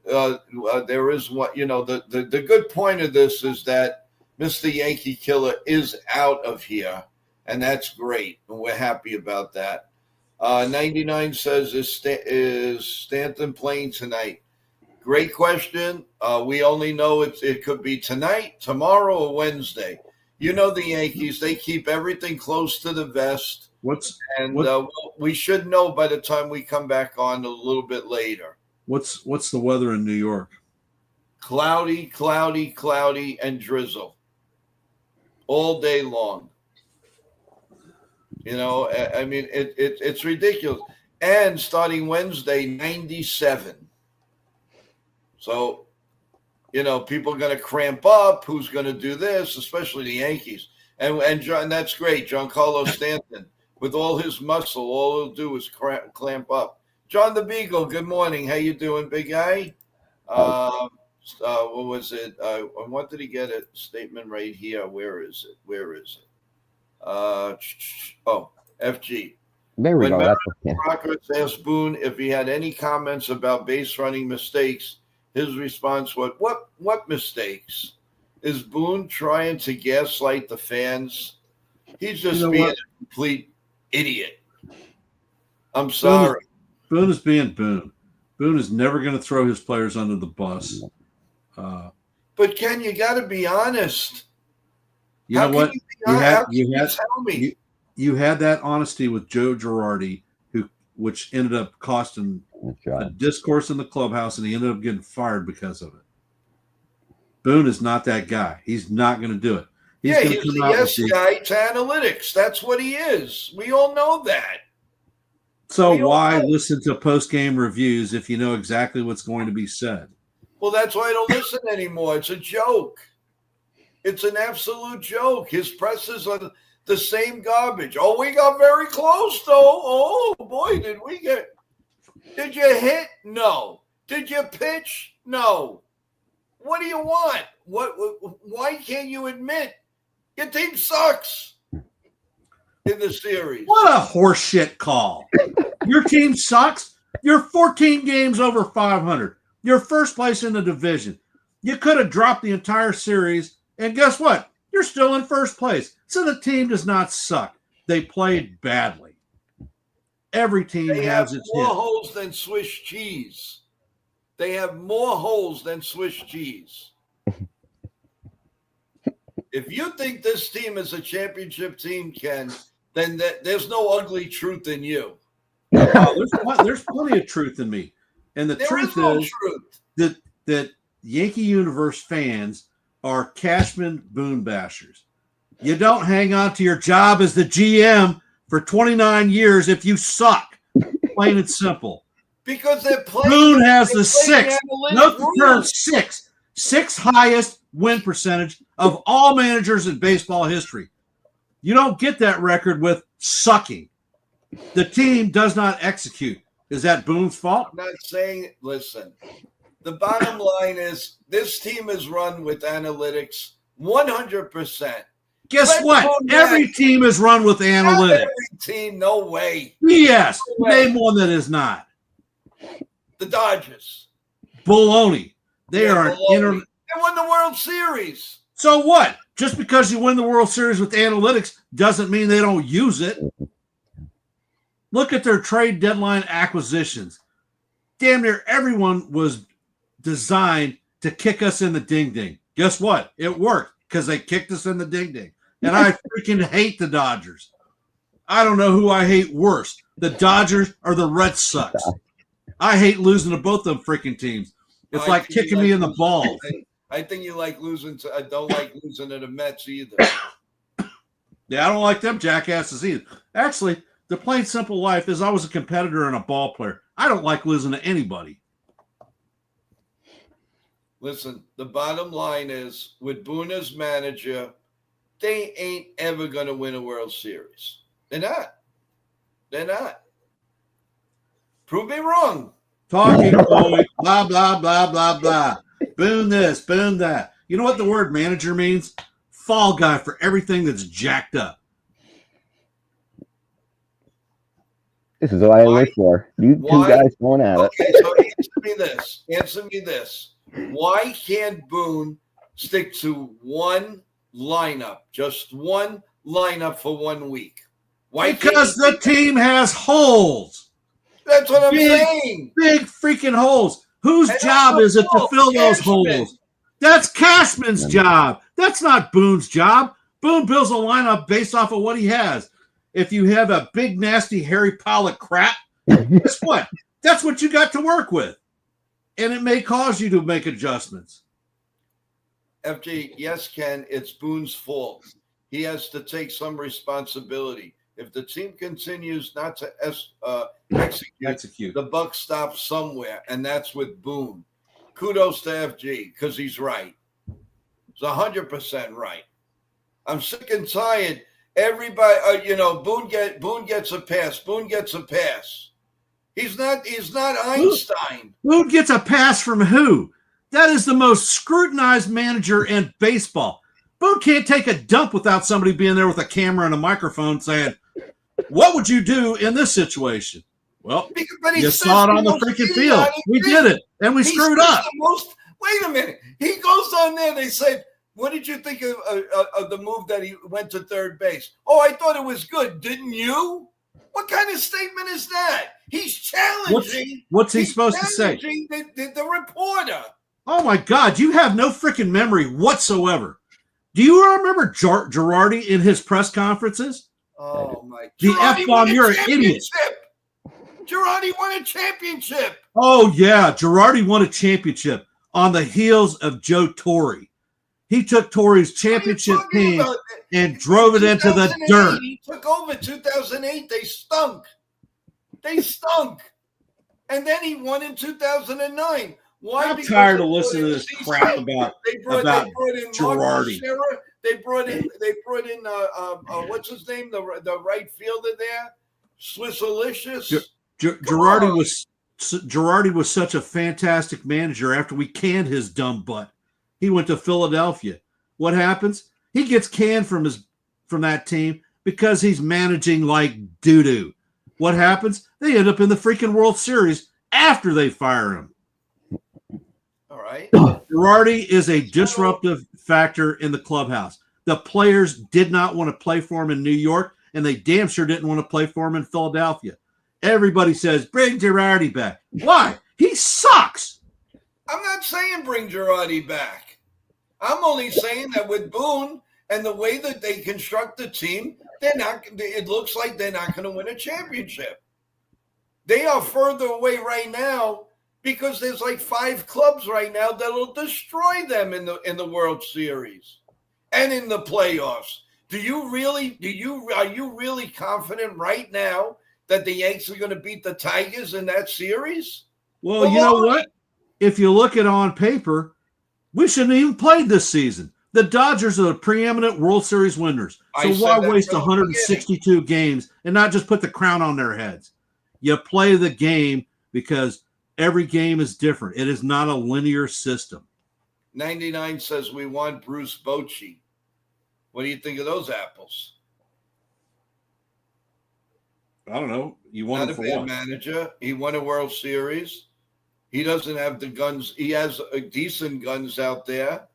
there is what the good point of this is that Mr. Yankee Killer is out of here, and that's great, and we're happy about that. 99 says, is Stanton playing tonight? Great question. We only know it could be tonight, tomorrow, or Wednesday. You know the Yankees, they keep everything close to the vest. We should know by the time we come back on a little bit later. What's the weather in New York? Cloudy, and drizzle all day long. I mean, it's ridiculous. And starting Wednesday, 97. So, people are going to cramp up. Who's going to do this? Especially the Yankees. And that's great. Giancarlo Stanton, with all his muscle, all he'll do is clamp up. John the Beagle, good morning. How you doing, big guy? What was it? I wanted to get a statement right here. Where is it? FG. There we go. Rockets asked Boone if he had any comments about base running mistakes. His response was, "What mistakes? Is Boone trying to gaslight the fans? He's just being a complete idiot." I'm sorry. Boone is being Boone. Boone is never going to throw his players under the bus. But Ken, you got to be honest. You know what? You had that honesty with Joe Girardi, which ended up costing a discourse in the clubhouse, and he ended up getting fired because of it. Boone is not that guy. He's not going to do it. He's the yes guy to analytics. That's what he is. We all know that. So why listen to post-game reviews if you know exactly what's going to be said? Well, that's why I don't listen anymore. It's a joke. It's an absolute joke. His pressers are the same garbage. Oh, we got very close, though. Oh, boy, did we get. Did you hit? No. Did you pitch? No. What do you want? Why can't you admit your team sucks in the series? What a horseshit call. Your team sucks. You're 14 games over 500. You're first place in the division. You could have dropped the entire series, and guess what? You're still in first place. So the team does not suck. They played badly. Every team has its more hit. holes than Swiss cheese. They have more holes than Swiss cheese. If you think this team is a championship team, Ken, then there's no ugly truth in you. There's plenty of truth in me. And the truth is that Yankee Universe fans are Cashman Boone bashers. You don't hang on to your job as the GM for 29 years if you suck. Plain and simple. Because they're playing. Boone has the sixth. Note the term sixth highest win percentage of all managers in baseball history. You don't get that record with sucking. The team does not execute. Is that Boone's fault? I'm not saying, listen, the bottom line is this team is run with analytics 100%. Guess what? Every team is run with analytics. Not every team, no way. Yes. No way. Name one that is not. The Dodgers. Baloney. They are They won the World Series. So what? Just because you win the World Series with analytics doesn't mean they don't use it. Look at their trade deadline acquisitions. Damn near everyone was designed to kick us in the ding-ding. Guess what? It worked because they kicked us in the ding-ding. And I freaking hate the Dodgers. I don't know who I hate worse, the Dodgers or the Red Sox. I hate losing to both them freaking teams. It's like kicking me in the balls. I think you like losing to. I don't like losing to the Mets either. Yeah, I don't like them jackasses either. Actually, the plain simple life is I was a competitor and a ball player. I don't like losing to anybody. Listen, the bottom line is with Boone as manager, they ain't ever going to win a World Series. They're not. They're not. Prove me wrong. Talking point, blah, blah, blah, blah, blah. Boone this, Boone that. You know what the word manager means? Fall guy for everything that's jacked up. This is what I live for. You two guys going at it. Okay, so answer me this. Answer me this. Why can't Boone stick to one lineup, just one lineup for 1 week? Why? Because the team has holes. That's what I'm saying. Big freaking holes. Whose job is it to fill those holes? That's Cashman's job. That's not Boone's job. Boone builds a lineup based off of what he has. If you have a big, nasty, Harry Pollock crap, guess what? That's what you got to work with. And it may cause you to make adjustments. FG, yes, Ken, it's Boone's fault. He has to take some responsibility. If the team continues not to execute, the buck stops somewhere, and that's with Boone. Kudos to FG, because he's right. He's 100% right. I'm sick and tired. Everybody, Boone gets a pass. Boone gets a pass. He's not Einstein. Boone gets a pass from who? That is the most scrutinized manager in baseball. Boone can't take a dump without somebody being there with a camera and a microphone saying, "What would you do in this situation?" Well, you saw it on the freaking field. We did it, and we screwed up. Wait a minute. He goes on there. They said, "What did you think of the move that he went to third base?" "Oh, I thought it was good. Didn't you?" What kind of statement is that? He's challenging. What's he supposed to say? The reporter. Oh, my God. You have no freaking memory whatsoever. Do you remember Girardi in his press conferences? Oh, my. The F-bomb, you're an idiot. Girardi won a championship. Oh, yeah. Girardi won a championship on the heels of Joe Torre. He took Torre's championship team and drove it into the dirt. He took over 2008. They stunk. And then he won in 2009. Why? I'm tired of listening to this crap about Girardi. They brought in what's his name? The right fielder there, Swissalicious. Girardi was such a fantastic manager after we canned his dumb butt. He went to Philadelphia. What happens? He gets canned from that team because he's managing like doo-doo. What happens? They end up in the freaking World Series after they fire him. All right. Girardi is a disruptive factor in the clubhouse. The players did not want to play for him in New York, and they damn sure didn't want to play for him in Philadelphia. Everybody says, bring Girardi back. Why? He sucks. I'm not saying bring Girardi back. I'm only saying that with Boone and the way that they construct the team, it looks like they're not going to win a championship. They are further away right now because there's like 5 clubs right now that'll destroy them in the World Series and in the playoffs. Are you really confident right now that the Yankees are going to beat the Tigers in that series? Well, you know what? If you look at it on paper, we shouldn't even played this season. The Dodgers are the preeminent World Series winners. So why waste 162 games and not just put the crown on their heads? You play the game because every game is different. It is not a linear system. 99 says we want Bruce Bochy. What do you think of those apples? I don't know. You want not a bad manager. He won a World Series. He doesn't have the guns. He has decent guns out there,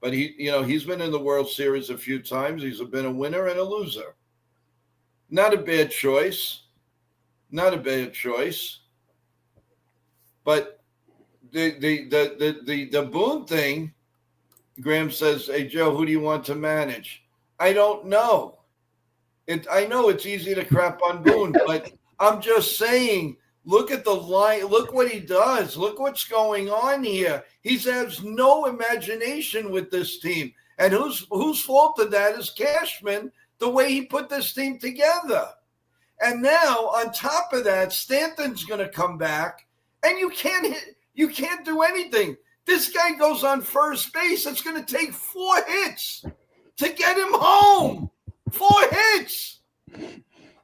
but he's been in the World Series a few times. He's been a winner and a loser. Not a bad choice. Not a bad choice. But the Boone thing, Graham says, "Hey Joe, who do you want to manage?" I don't know. I know it's easy to crap on Boone, but I'm just saying, look at the line. Look what he does. Look what's going on here. He has no imagination with this team. And whose fault of that is Cashman, the way he put this team together. And now, on top of that, Stanton's going to come back, and you can't do anything. This guy goes on first base. It's going to take 4 hits to get him home. 4 hits.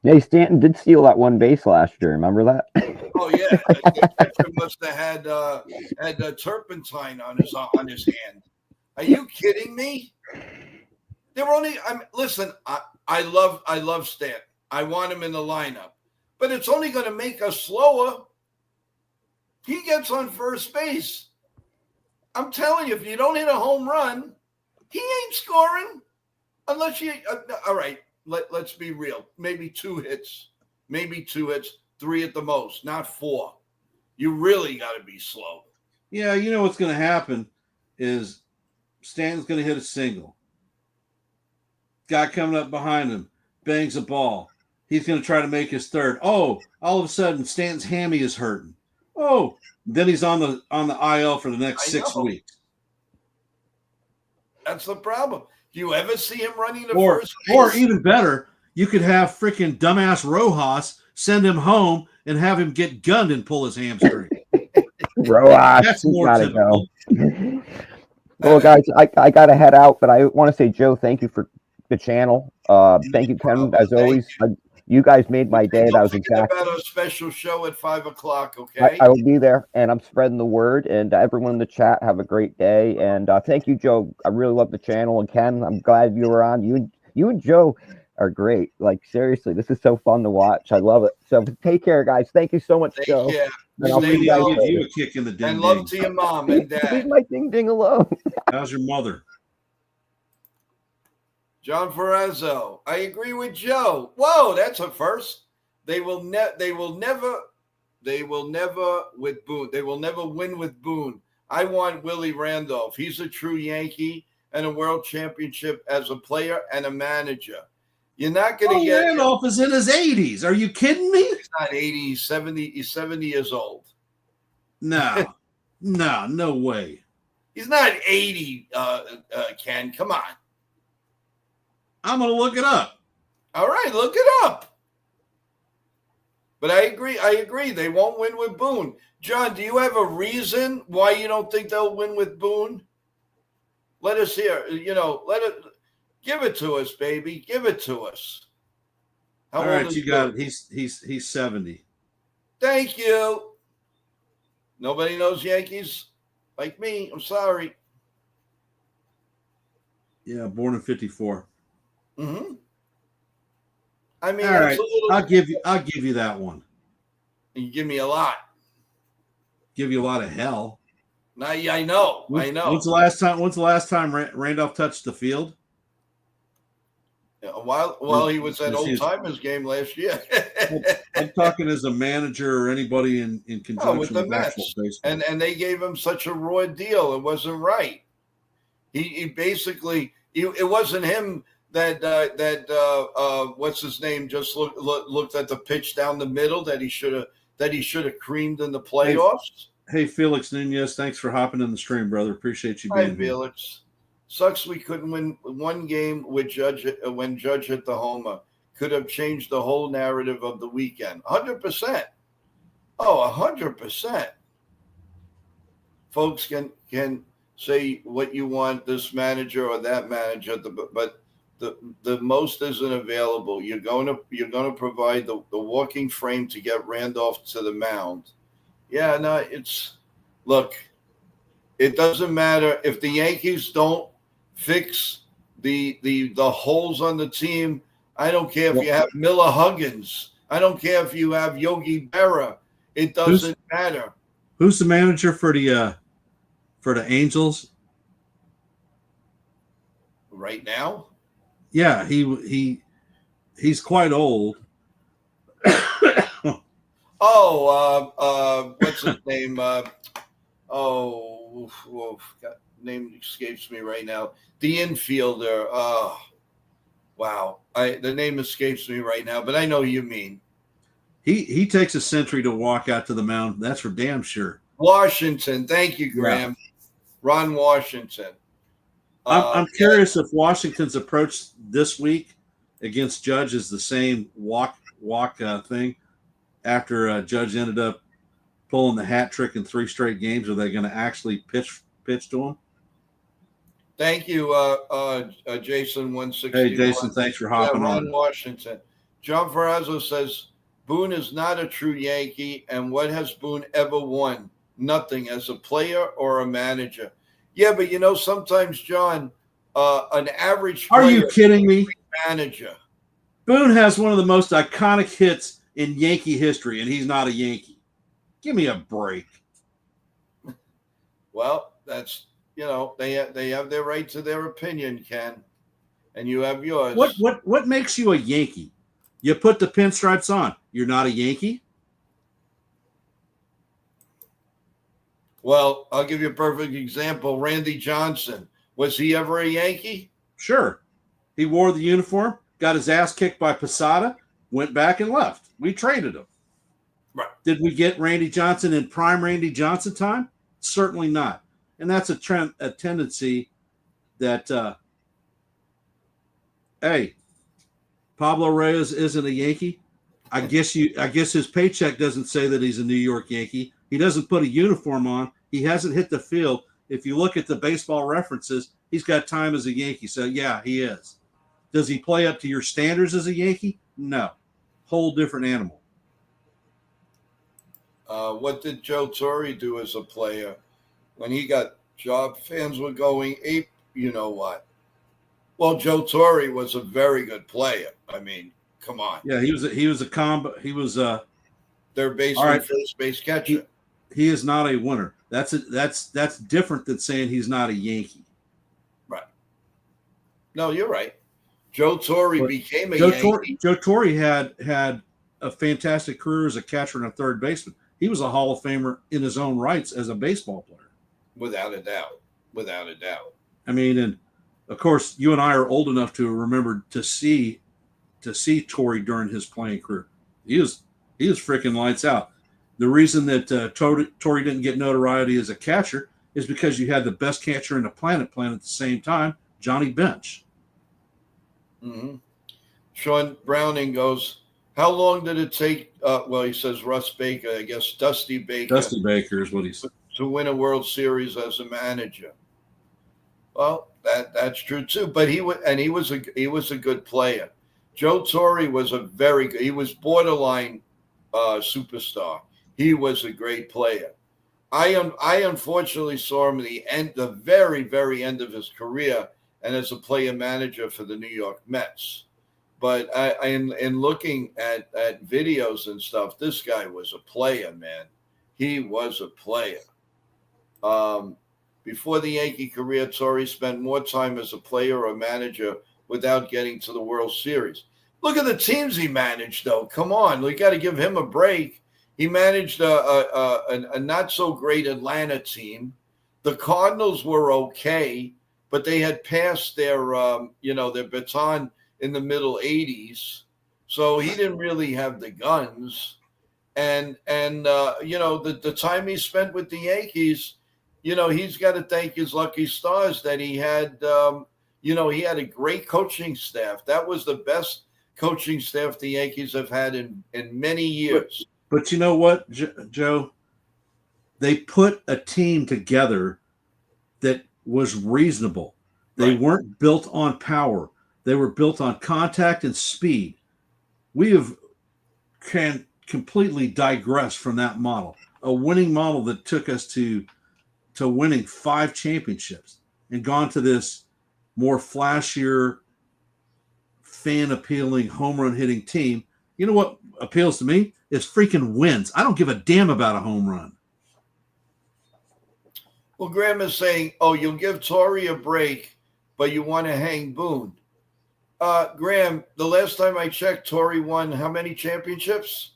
Yeah, Stanton did steal that one base last year. Remember that? Oh yeah, the catcher must have had turpentine on his hand. Are you kidding me? They were only. Listen. I love Stanton. I want him in the lineup, but it's only going to make us slower. He gets on first base. I'm telling you, if you don't hit a home run, he ain't scoring. Unless you, all right, let's be real. Maybe 2 hits, 3 at the most, not 4. You really got to be slow. Yeah, you know what's going to happen is Stanton's going to hit a single. Guy coming up behind him bangs a ball. He's going to try to make his third. Oh, all of a sudden Stanton's hammy is hurting. Oh, then he's on the IL for the next 6 weeks. That's the problem. Do you ever see him running to first base? Or even better, you could have freaking dumbass Rojas send him home and have him get gunned and pull his hamstring. Rojas, that's more gotta go. Well, guys, I got to head out, but I want to say, Joe, thank you for the channel. Thank you, Ken, as always. You guys made my day. That was exactly about our special show at 5:00. Okay, I will be there, and I'm spreading the word. And everyone in the chat, have a great day. And thank you, Joe. I really love the channel. And Ken, I'm glad you were on. You and Joe are great. Like seriously, this is so fun to watch. I love it. So take care, guys. Thank you so much, Joe. Care. And I'll give you a kick in the ding. And love to your mom and dad. Leave my ding ding alone. How's your mother? John Ferrazzo, I agree with Joe. Whoa, that's a first. They will never with Boone. They will never win with Boone. I want Willie Randolph. He's a true Yankee and a world championship as a player and a manager. You're not going to get Randolph is in his 80s. Are you kidding me? He's not 80, he's 70. He's 70 years old. No, no way. He's not 80, Ken. Come on. I'm going to look it up. All right, look it up. But I agree. They won't win with Boone. John, do you have a reason why you don't think they'll win with Boone? Let us hear. Give it to us, baby. Give it to us. How All old right, is you got Billy? it. He's 70. Thank you. Nobody knows Yankees like me. I'm sorry. Yeah, born in 54. Mm-hmm. I mean, All that's right, a little. I'll give you that one. You give me a lot. Give you a lot of hell. Now, I know. I know. When's the last time Randolph touched the field? Yeah, while he was at As he Old is- Timers game last year. I'm talking as a manager or anybody in Oh, with conjunction the with actual Mets, baseball. and they gave him such a raw deal. It wasn't right. He basically it wasn't him that what's his name just looked at the pitch down the middle that he should have creamed in the playoffs. Hey, Felix Nunez, thanks for hopping in the stream, brother. Appreciate you Hi, being here. Felix. Sucks we couldn't win one game with Judge when Judge hit the homer. Could have changed the whole narrative of the weekend. 100%. Oh, 100%. Folks can say what you want, this manager or that manager, but the most isn't available. You're going to provide the walking frame to get Randolph to the mound. Yeah, no, look. It doesn't matter if the Yankees don't fix the holes on the team. I don't care if you have Miller Huggins. I don't care if you have Yogi Berra. It doesn't matter. Who's the manager for the Angels Right now? Yeah, he's quite old. What's his name? Name escapes me right now. The infielder. Oh, wow. The name escapes me right now, but I know who you mean. He takes a century to walk out to the mound. That's for damn sure. Washington. Thank you, Graham. Yeah. Ron Washington. I'm curious if Washington's approach this week against Judge is the same walk thing after Judge ended up pulling the hat trick in 3 straight games. Are they going to actually pitch to him? Thank you, Jason 161. Hey, Jason, thanks for hopping on. Ron Washington. John Ferrazzo says Boone is not a true Yankee, and what has Boone ever won? Nothing as a player or a manager. Yeah, but sometimes, John, an average player. Are you kidding me? Manager. Boone has one of the most iconic hits in Yankee history, and he's not a Yankee. Give me a break. Well, that's they have their right to their opinion, Ken, and you have yours. What makes you a Yankee? You put the pinstripes on. You're not a Yankee? Well, I'll give you a perfect example. Randy Johnson. Was he ever a Yankee? Sure. He wore the uniform, got his ass kicked by Posada, went back and left. We traded him. Right. Did we get Randy Johnson in prime Randy Johnson time? Certainly not. And that's a tendency that, hey, Pablo Reyes isn't a Yankee. I guess his paycheck doesn't say that he's a New York Yankee. He doesn't put a uniform on. He hasn't hit the field. If you look at the baseball references, he's got time as a Yankee. So, yeah, he is. Does he play up to your standards as a Yankee? No. Whole different animal. What did Joe Torre do as a player? When he got job, fans were going ape. You know what? Well, Joe Torre was a very good player. I mean, come on. Yeah, he was a combo. He was their baseman, first base catcher. He is not a winner. That's different than saying he's not a Yankee. Right. No, you're right. Joe Torre became a Yankee. Joe Torre had a fantastic career as a catcher and a third baseman. He was a Hall of Famer in his own rights as a baseball player. Without a doubt. Without a doubt. I mean, and of course, you and I are old enough to remember to see Torre during his playing career. He was freaking lights out. The reason that Torre didn't get notoriety as a catcher is because you had the best catcher in the planet playing at the same time, Johnny Bench. Mm-hmm. Sean Browning goes, how long did it take? He says Russ Baker, I guess Dusty Baker. Dusty Baker is what he said. To win a World Series as a manager. Well, that's true too. But he was a good player. Joe Torre was a very good. He was borderline superstar. He was a great player. I unfortunately saw him at the very very end of his career, and as a player manager for the New York Mets. But in looking at videos and stuff, this guy was a player, man. He was a player. Um, Before the Yankee career, Torrey spent more time as a player or manager without getting to the World Series. Look at the teams he managed, though. Come on, we got to give him a break. He managed a not so great Atlanta team. The Cardinals were okay, but they had passed their baton in the middle '80s, so he didn't really have the guns. The time he spent with the Yankees, he's got to thank his lucky stars that he had. He had a great coaching staff. That was the best coaching staff the Yankees have had in many years. But you know what, Joe? They put a team together that was reasonable. They weren't built on power. They were built on contact and speed. We can completely digress from that model. A winning model that took us to winning 5 championships and gone to this more flashier, fan appealing, home run hitting team. You know what appeals to me is freaking wins. I don't give a damn about a home run. Well, Graham is saying, "Oh, you'll give Torre a break, but you want to hang Boone." Graham, the last time I checked, Torre won how many championships?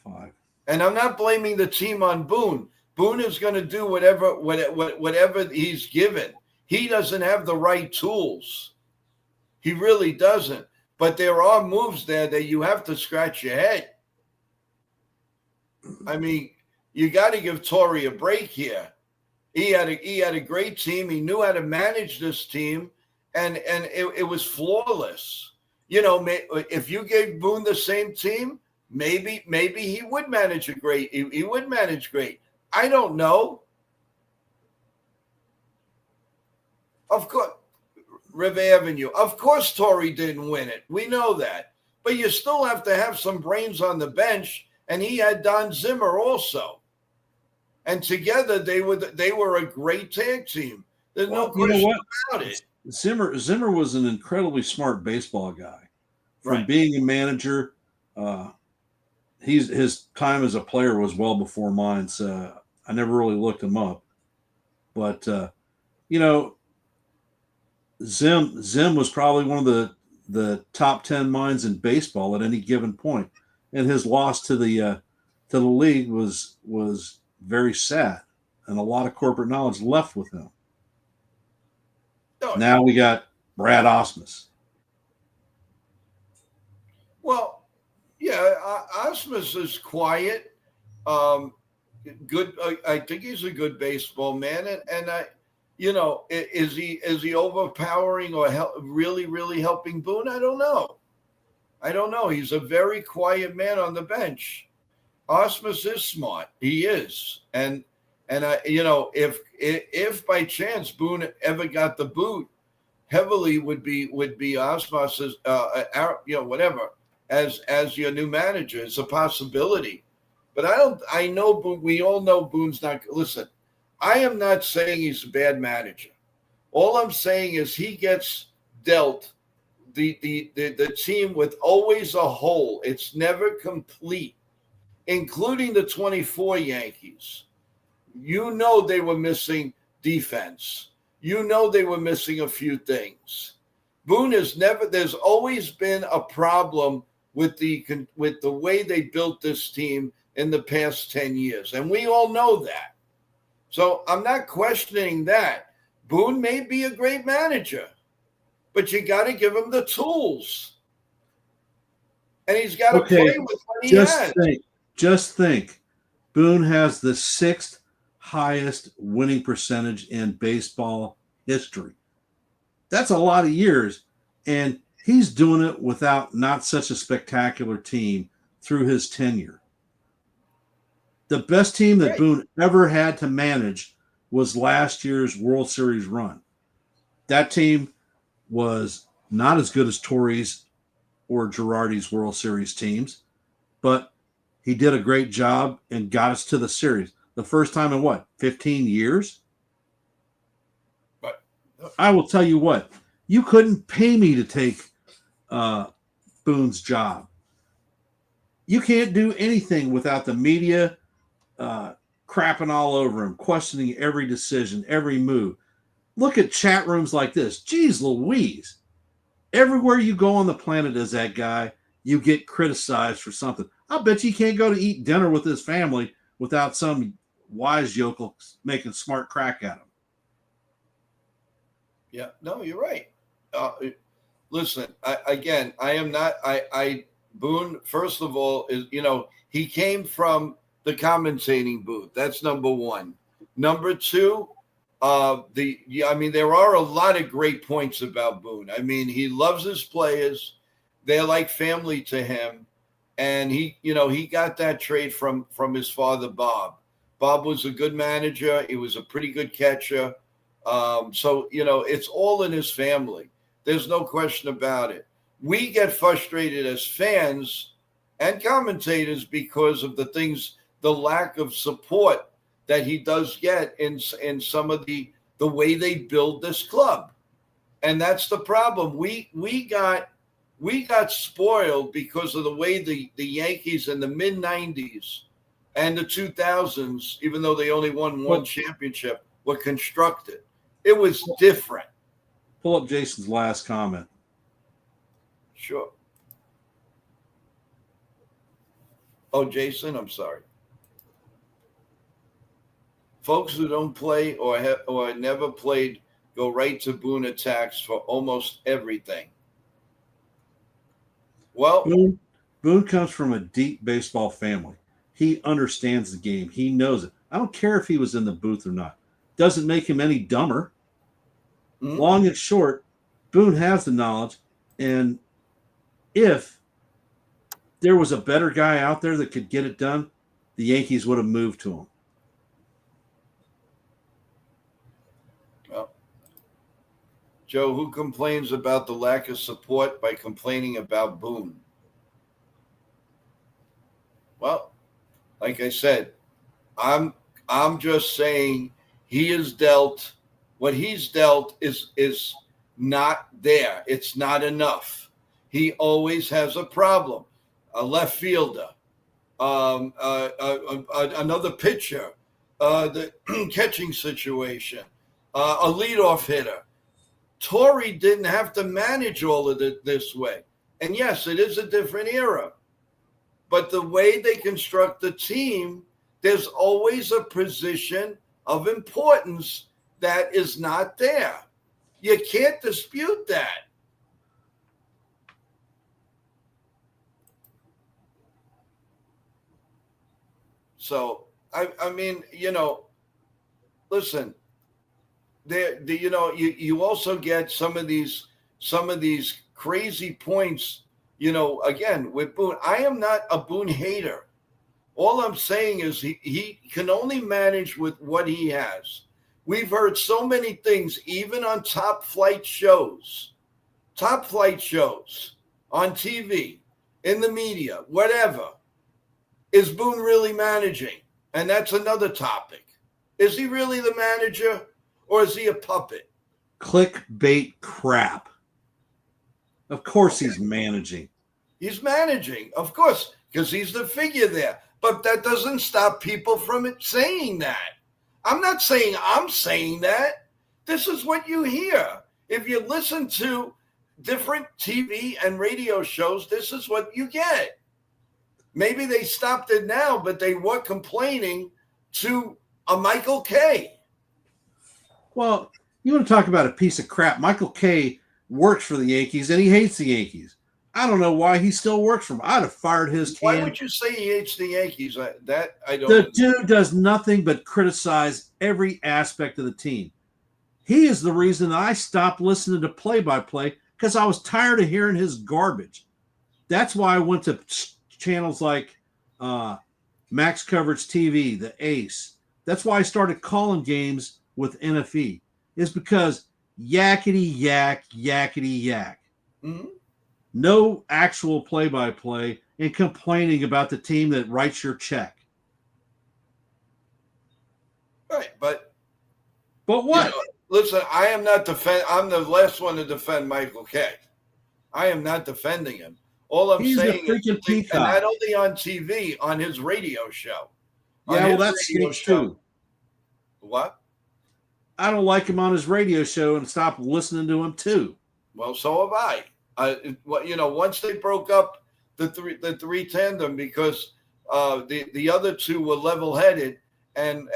5. And I'm not blaming the team on Boone. Boone is going to do whatever he's given. He doesn't have the right tools. He really doesn't. But there are moves there that you have to scratch your head. I mean, you got to give Torre a break here. He had a great team. He knew how to manage this team, and it was flawless. If you gave Boone the same team, maybe he would manage he would manage great. I don't know. Of course, River Avenue. Of course, Torrey didn't win it. We know that. But you still have to have some brains on the bench, and he had Don Zimmer also. And together they were a great tag team. There's no question about it. Zimmer was an incredibly smart baseball guy. From being a manager, his time as a player was well before mine, so I never really looked him up. But Zim was probably one of the top 10 minds in baseball at any given point, and his loss to the league was very sad, and a lot of corporate knowledge left with him. Now we got Brad Osmus. Well, yeah, Osmus is quiet. Good. I think he's a good baseball man, and is he overpowering or really helping Boone? I don't know. He's a very quiet man on the bench. Osmus is smart. He is, and if by chance Boone ever got the boot, heavily would be Osmus's whatever as your new manager. It's a possibility, but I know Boone. We all know Boone's not. Listen, I am not saying he's a bad manager. All I'm saying is he gets dealt the team with always a hole. It's never complete. Including the 24 Yankees. They were missing defense. They were missing a few things. Boone there's always been a problem with the way they built this team in the past 10 years. And we all know that. So I'm not questioning that. Boone may be a great manager, but you got to give him the tools. And he's got to play with what he has. Just think, Boone has the 6th highest winning percentage in baseball history. That's a lot of years, and he's doing it without not such a spectacular team through his tenure. The best team that Boone ever had to manage was last year's World Series run. That team was not as good as Torrey's or Girardi's World Series teams, but he did a great job and got us to the series. The first time in what, 15 years? But I will tell you what, you couldn't pay me to take Boone's job. You can't do anything without the media crapping all over him, questioning every decision, every move. Look at chat rooms like this. Jeez Louise. Everywhere you go on the planet as that guy, you get criticized for something. I bet you can't go to eat dinner with his family without some wise yokel making smart crack at him. yeah, no, you're right. Listen, I am not. Boone, first of all, is he came from the commentating booth. That's number one. Number two, there are a lot of great points about Boone. I mean, he loves his players. They're like family to him. And he got that trade from his father, Bob. Bob was a good manager. He was a pretty good catcher. So it's all in his family. There's no question about it. We get frustrated as fans and commentators because of the lack of support that he does get in some of the way they build this club. And that's the problem. We got spoiled because of the way the Yankees in the mid-90s and the 2000s, even though they only won one championship, were constructed. It was different. Pull up Jason's last comment. Sure. Oh, Jason, I'm sorry. Folks who don't play or never played go right to Boone attacks for almost everything. Well, Boone comes from a deep baseball family. He understands the game. He knows it. I don't care if he was in the booth or not. Doesn't make him any dumber. Mm-hmm. Long and short, Boone has the knowledge. And if there was a better guy out there that could get it done, the Yankees would have moved to him. Well, Joe, who complains about the lack of support by complaining about Boone? Well, like I said, I'm just saying he is dealt. What he's dealt is not there. It's not enough. He always has a problem. A left fielder, another pitcher, the catching situation, a leadoff hitter. Torrey didn't have to manage all of it this way. And yes, it is a different era. But the way they construct the team, there's always a position of importance that is not there. You can't dispute that. So, I mean, listen, you also get some of these crazy points, again, with Boone. I am not a Boone hater. All I'm saying is he can only manage with what he has. We've heard so many things, even on top flight shows on TV, in the media, whatever. Is Boone really managing? And that's another topic. Is he really the manager or is he a puppet? Clickbait crap. Of course he's managing. He's managing, of course, because he's the figure there. But that doesn't stop people from saying that. I'm not saying I'm saying that. This is what you hear. If you listen to different TV and radio shows, this is what you get. Maybe they stopped it now, but they were complaining to a Michael Kay. Well, you want to talk about a piece of crap. Michael Kay works for the Yankees, and he hates the Yankees. I don't know why he still works for them. I'd have fired his Why would you say he hates the Yankees? I don't The dude does nothing but criticize every aspect of the team. He is the reason I stopped listening to play-by-play because I was tired of hearing his garbage. That's why I went to channels like Max Coverage TV, The Ace, That's why I started calling games with NFE. Is because yakety yak, yakety yak. Mm-hmm. No actual play-by-play and complaining about the team that writes your check. Right, but what? Listen, I am not I'm the last one to defend Michael Kay. I am not defending him. All I'm He's saying a freaking is, peacock. and not only on TV, on his radio show. Yeah, well, that stinks too. What? I don't like him on his radio show and stop listening to him too. Well, so have I. Once they broke up the three tandem because the other two were level-headed, and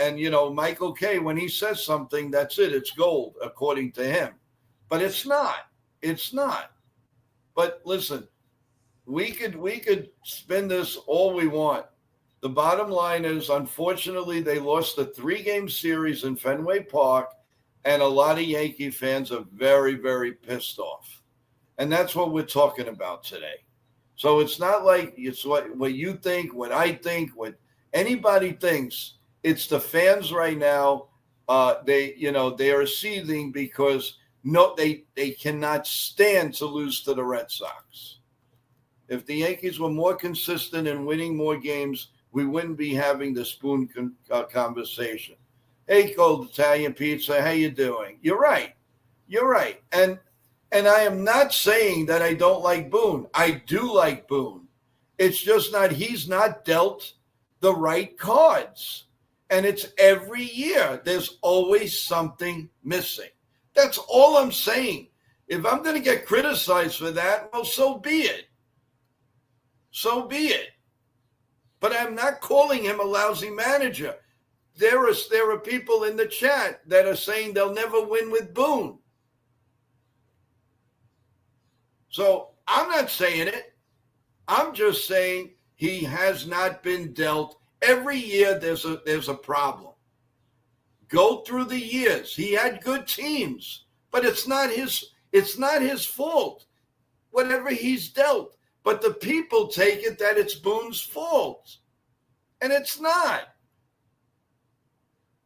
Michael Kay, when he says something, that's it. It's gold, according to him. But it's not. It's not. But listen, we could spin this all we want. The bottom line is, unfortunately, they lost a 3-game series in Fenway Park, and a lot of Yankee fans are very, very pissed off. And that's what we're talking about today. So it's not like it's what you think, what I think, what anybody thinks. It's the fans right now. They are seething because they cannot stand to lose to the Red Sox. If the Yankees were more consistent in winning more games, we wouldn't be having the spoon conversation. Hey, Cold Italian Pizza, how you doing? You're right. And I am not saying that I don't like Boone. I do like Boone. It's just he's not dealt the right cards. And it's every year. There's always something missing. That's all I'm saying. If I'm going to get criticized for that, well, so be it. So be it. But I'm not calling him a lousy manager. There are people in the chat that are saying they'll never win with Boone. So I'm not saying it. I'm just saying he has not been dealt. Every year there's a problem. Go through the years. He had good teams, but it's not his fault. Whatever he's dealt. But the people take it that it's Boone's fault. And it's not.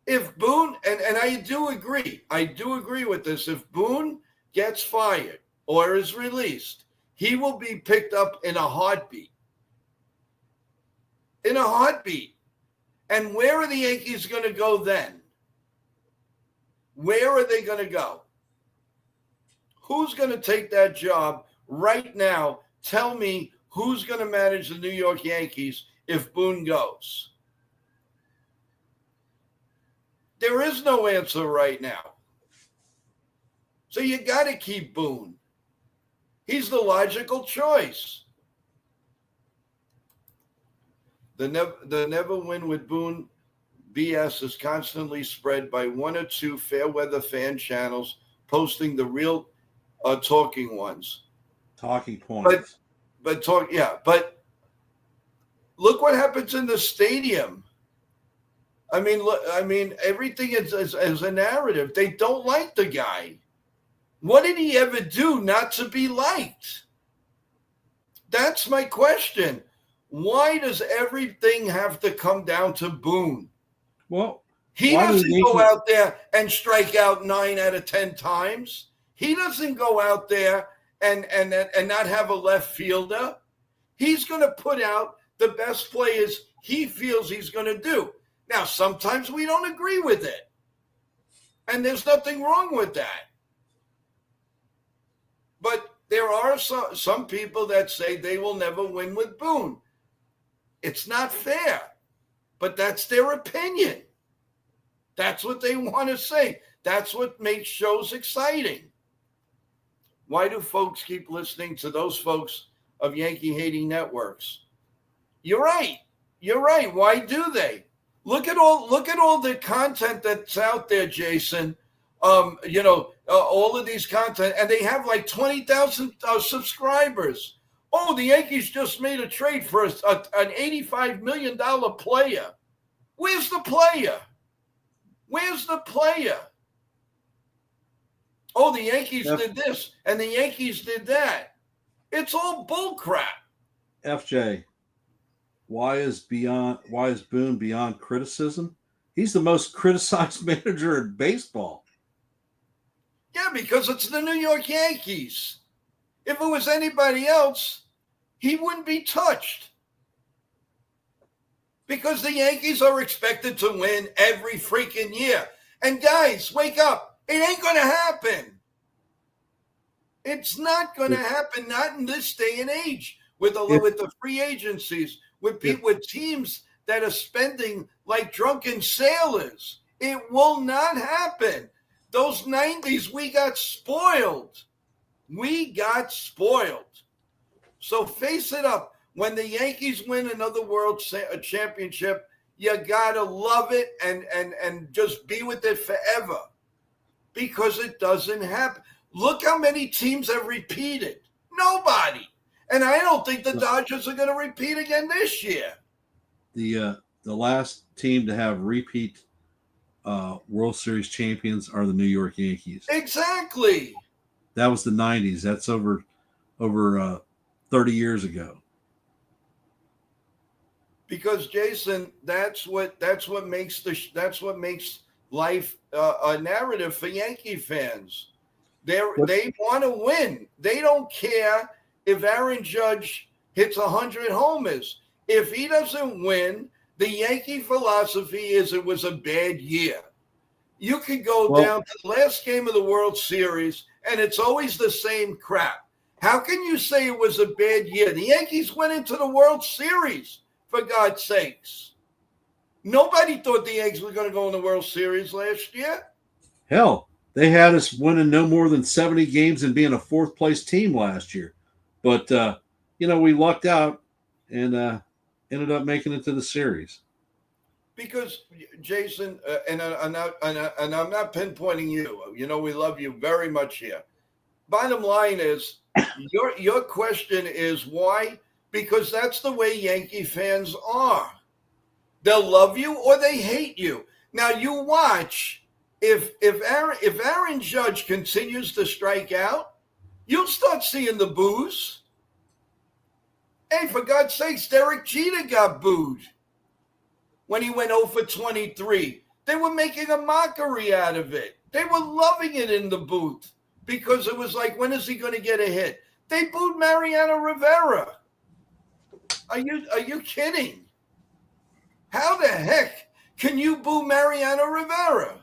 If Boone, and I do agree with this, if Boone gets fired or is released, he will be picked up in a heartbeat. In a heartbeat. And where are the Yankees going to go then? Where are they going to go? Who's going to take that job right now? Tell me who's going to manage the New York Yankees if Boone goes. There is no answer right now. So you got to keep Boone. He's the logical choice. The never win with Boone BS is constantly spread by one or two fair weather fan channels posting the real talking ones. Talking points. But look what happens in the stadium. I mean, everything is a narrative. They don't like the guy. What did he ever do not to be liked? That's my question. Why does everything have to come down to Boone? Well, he doesn't go out there and strike out 9 out of 10 times. He doesn't go out there and not have a left fielder. He's going to put out the best players he feels he's going to do. Now, sometimes we don't agree with it. And there's nothing wrong with that. But there are some people that say they will never win with Boone. It's not fair. But that's their opinion. That's what they want to say. That's what makes shows exciting. Why do folks keep listening to those folks of Yankee-hating networks? You're right. Why do they? Look at all the content that's out there, Jason. All of these content, and they have like 20,000 subscribers. Oh, the Yankees just made a trade for an $85 million player. Where's the player? Oh, the Yankees did this, and the Yankees did that. It's all bull crap. FJ, why is Boone beyond criticism? He's the most criticized manager in baseball. Yeah, because it's the New York Yankees. If it was anybody else, he wouldn't be touched. Because the Yankees are expected to win every freaking year. And guys, wake up. It ain't going to happen. It's not going to happen, not in this day and age, with the free agencies, with teams that are spending like drunken sailors. It will not happen. Those 90s, we got spoiled. We got spoiled. So face it up. When the Yankees win another world championship, you got to love it and just be with it forever, because it doesn't happen. Look how many teams have repeated. Nobody. And I don't think the Dodgers are going to repeat again this year. The last team to have repeat World Series champions are the New York Yankees. Exactly. That was the 90s. That's over 30 years ago. Because Jason, that's what makes life a narrative for Yankee fans. They want to win. They don't care if Aaron Judge hits 100 homers. If he doesn't win, the Yankee philosophy is it was a bad year. You could go down to the last game of the World Series, and it's always the same crap. How can you say it was a bad year? The Yankees went into the World Series, for God's sakes. Nobody thought the Yankees were going to go in the World Series last year. Hell, they had us winning no more than 70 games and being a fourth-place team last year. But, we lucked out and ended up making it to the series. Because, Jason, and I'm not pinpointing you. We love you very much here. Bottom line is, your question is why? Because that's the way Yankee fans are. They'll love you or they hate you. Now you watch. If Aaron Judge continues to strike out, you'll start seeing the boos. Hey, for God's sakes, Derek Jeter got booed when he went 0 for 23. They were making a mockery out of it. They were loving it in the booth because it was like, when is he going to get a hit? They booed Mariano Rivera. Are you kidding? How the heck can you boo Mariano Rivera?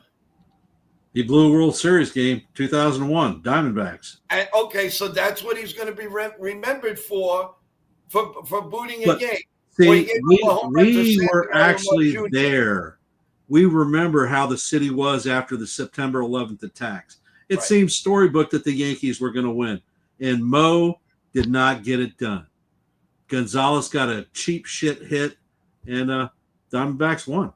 He blew a World Series game, 2001, Diamondbacks. And, okay, so that's what he's going to be remembered for booting a game. See, we were actually there. We remember how the city was after the September 11th attacks. It seemed storybook that the Yankees were going to win, and Mo did not get it done. Gonzalez got a cheap shit hit, and Diamondbacks won.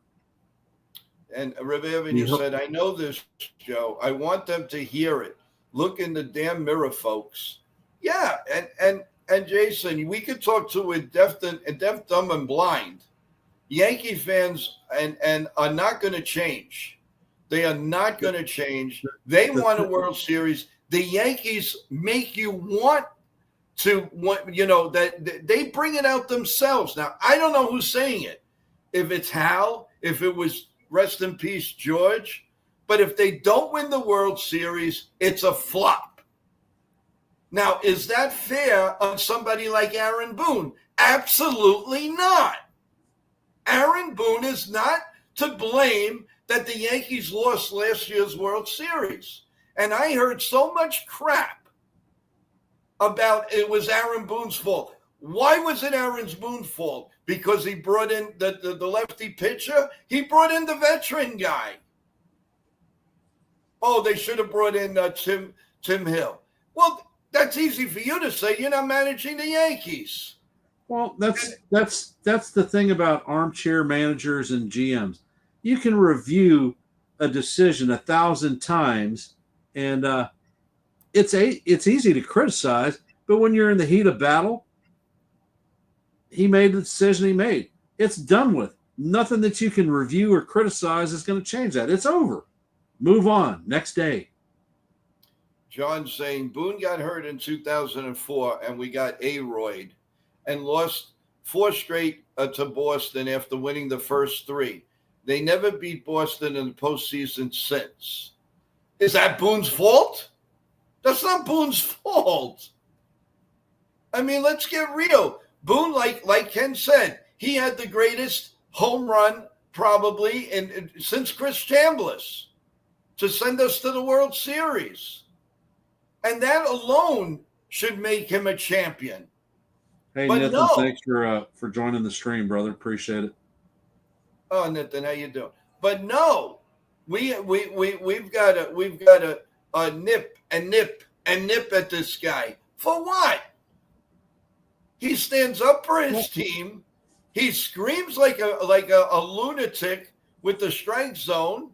And Reviv, you said, I know this, Joe. I want them to hear it. Look in the damn mirror, folks. Yeah, and Jason, we could talk to a deaf, dumb, and blind. Yankee fans and are not going to change. They are not going to change. They want a World Series. The Yankees make you want to, that they bring it out themselves. Now, I don't know who's saying it. If it's Hal, if it was, rest in peace, George. But if they don't win the World Series, it's a flop. Now, is that fair on somebody like Aaron Boone? Absolutely not. Aaron Boone is not to blame that the Yankees lost last year's World Series. And I heard so much crap about it was Aaron Boone's fault. Why was it Aaron Boone's fault? Because he brought in the lefty pitcher? He brought in the veteran guy. Oh, they should have brought in Tim Hill. Well, that's easy for you to say. You're not managing the Yankees. Well, that's the thing about armchair managers and GMs. You can review a decision 1,000 times, and it's easy to criticize. But when you're in the heat of battle, he made the decision he made. It's done with. Nothing that you can review or criticize is going to change that. It's over. Move on. Next day. John saying Boone got hurt in 2004, and we got A-Royd and lost 4 straight to Boston after winning the first 3. They never beat Boston in the postseason since. Is that Boone's fault? That's not Boone's fault. I mean, let's get real. Boone, like Ken said, he had the greatest home run probably since Chris Chambliss to send us to the World Series. And that alone should make him a champion. Hey, But Nathan, no. thanks for joining the stream, brother. Appreciate it. Oh, Nathan, how you doing? But no, we've got a nip at this guy. For what? He stands up for his team. He screams like a lunatic with the strike zone.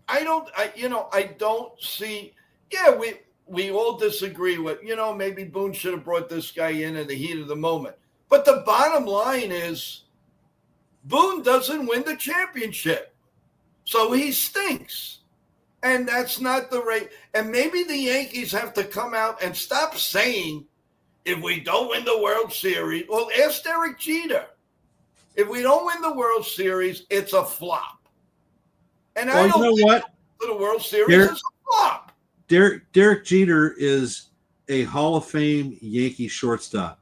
I don't see. Yeah, we all disagree with, maybe Boone should have brought this guy in the heat of the moment. But the bottom line is Boone doesn't win the championship. So he stinks. And that's not the rate. And maybe the Yankees have to come out and stop saying, if we don't win the World Series, well, ask Derek Jeter. If we don't win the World Series, it's a flop. And I don't think what? The World Series is a flop. Derek Jeter is a Hall of Fame Yankee shortstop.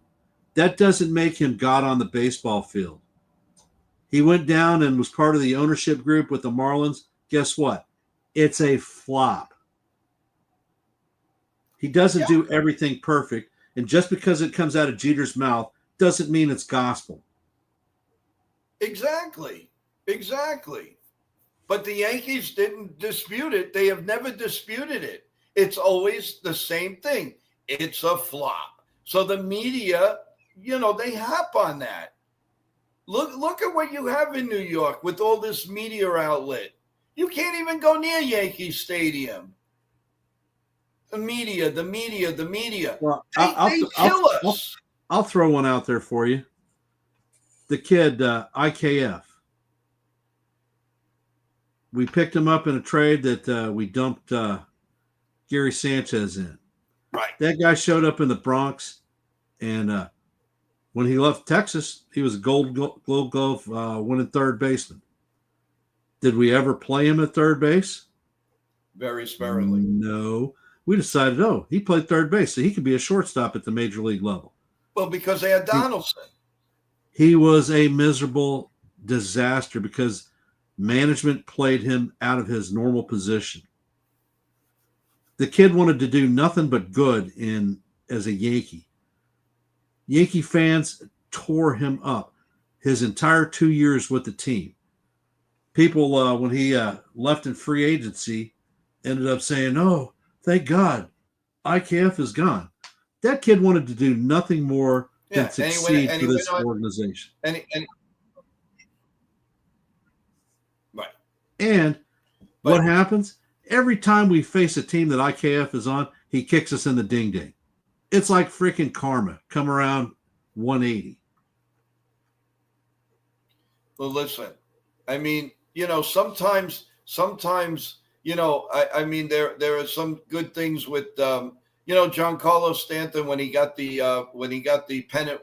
That doesn't make him God on the baseball field. He went down and was part of the ownership group with the Marlins. Guess what? It's a flop. He doesn't do everything perfect. And just because it comes out of Jeter's mouth doesn't mean it's gospel. Exactly. But the Yankees didn't dispute it. They have never disputed it. It's always the same thing. It's a flop. So the media, they hop on that. Look at what you have in New York with all this media outlet. You can't even go near Yankee Stadium. The media. Well, They kill us. I'll throw one out there for you. The kid, IKF. We picked him up in a trade that we dumped Gary Sanchez in. Right. That guy showed up in the Bronx, and when he left Texas, he was a Gold Glove winning third baseman. Did we ever play him at third base? Very sparingly. No. We decided, he played third base, so he could be a shortstop at the major league level. Well, because they had Donaldson. He was a miserable disaster because management played him out of his normal position. The kid wanted to do nothing but good as a Yankee. Yankee fans tore him up his entire 2 years with the team. People, when he left in free agency, ended up saying, "Oh, thank God, IKF is gone." That kid wanted to do nothing more than succeed for this organization. Right. And what happens? Every time we face a team that IKF is on, he kicks us in the ding-ding. It's like freaking karma. Come around 180. Well, listen, I mean, sometimes, I mean, there are some good things with, Giancarlo Stanton when he got the pennant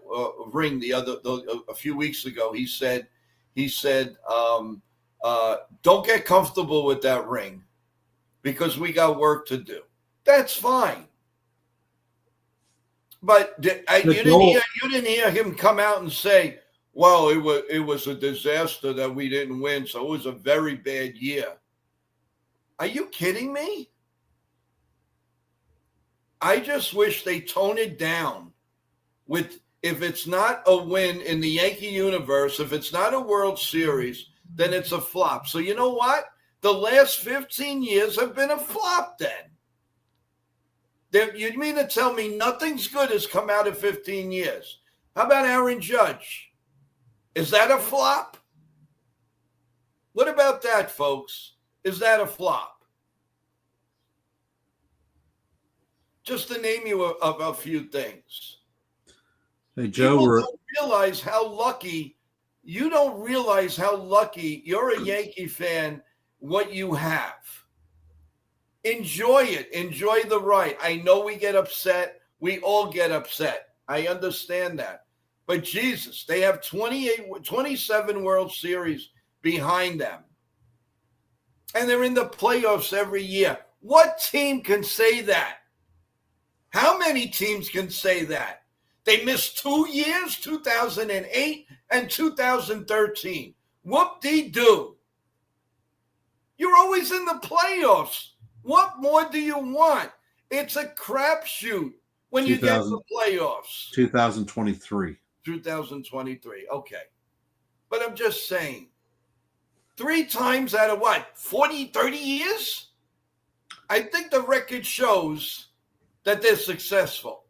ring a few weeks ago. He said, don't get comfortable with that ring because we got work to do. That's fine. But you didn't hear him come out and say, well, it was a disaster that we didn't win, so it was a very bad year. Are you kidding me? I just wish they tone it down with, if it's not a win in the Yankee universe, if it's not a World Series, then it's a flop. So you know what? The last 15 years have been a flop then. You mean to tell me nothing's good has come out of 15 years? How about Aaron Judge? Is that a flop? What about that, folks? Is that a flop? Just to name you a few things. Hey, Joe, you don't realize how lucky you're a Yankee fan, what you have. Enjoy it. Enjoy the ride. I know we get upset. We all get upset. I understand that. But Jesus, they have 27 World Series behind them. And they're in the playoffs every year. What team can say that? How many teams can say that? They missed 2 years, 2008 and 2013. Whoop-de-doo. You're always in the playoffs. What more do you want? It's a crapshoot when you get to the playoffs. 2023. 2023. Okay. But I'm just saying, 3 times out of what, 40, 30 years? I think the record shows that they're successful.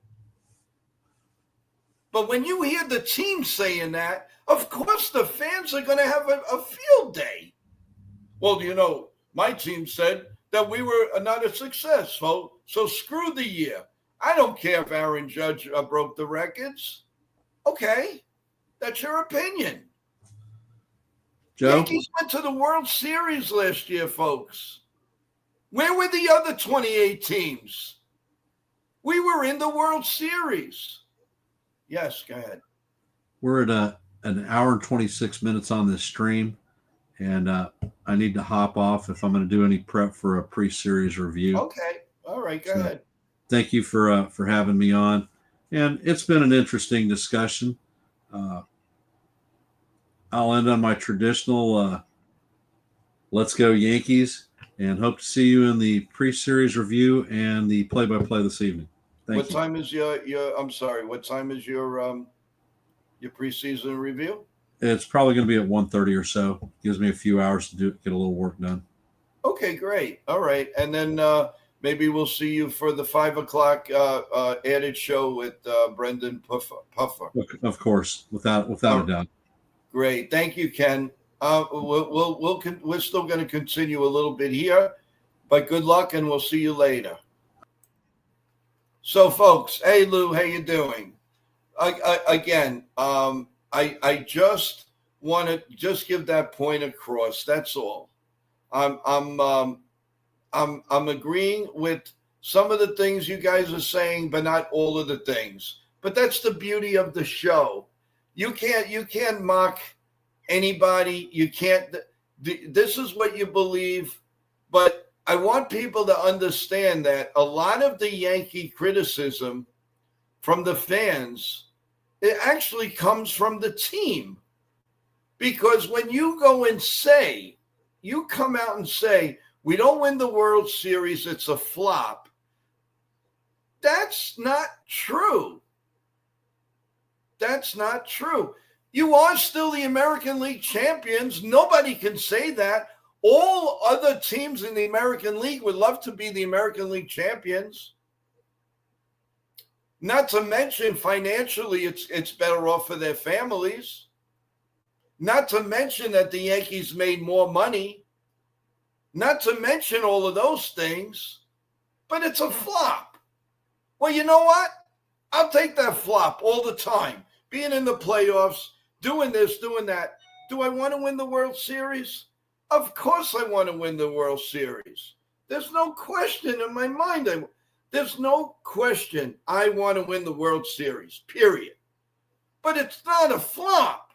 But when you hear the team saying that, of course the fans are going to have a field day. Well, you know, my team said that we were not a success, so screw the year. I don't care if Aaron Judge broke the records. Okay, that's your opinion. Joe? Yankees went to the World Series last year, folks. Where were the other 28 teams? We were in the World Series. Yes, go ahead. We're at an hour and 26 minutes on this stream, and I need to hop off if I'm going to do any prep for a pre-series review. Okay, all right, go ahead. Thank you for having me on, and it's been an interesting discussion. I'll end on my traditional let's go Yankees, and hope to see you in the pre-series review and the play-by-play this evening. Thank you. What time is your I'm sorry, what time is your preseason review? It's probably going to be at 1:30 or so. Gives me a few hours to get a little work done. Okay, great. All right. And then maybe we'll see you for the 5 o'clock added show with Brendan Puffer. Of course, without a doubt. Great. Thank you, Ken. We're still going to continue a little bit here, but good luck, and we'll see you later. So, folks, hey, Lou, how you doing? I just want to just give that point across. That's all. I'm agreeing with some of the things you guys are saying, but not all of the things. But that's the beauty of the show. You can't mock anybody. You can't. This is what you believe. But I want people to understand that a lot of the Yankee criticism from the fans, it actually comes from the team. Because when you go and say, you come out and say, we don't win the World Series, it's a flop. That's not true. That's not true. You are still the American League champions. Nobody can say that. All other teams in the American League would love to be the American League champions. Not to mention financially, it's better off for their families. Not to mention that the Yankees made more money. Not to mention all of those things. But it's a flop. Well, you know what? I'll take that flop all the time. Being in the playoffs, doing this, doing that. Do I want to win the World Series? Of course I want to win the World Series. There's no question in my mind. There's no question I want to win the World Series, period. But it's not a flop.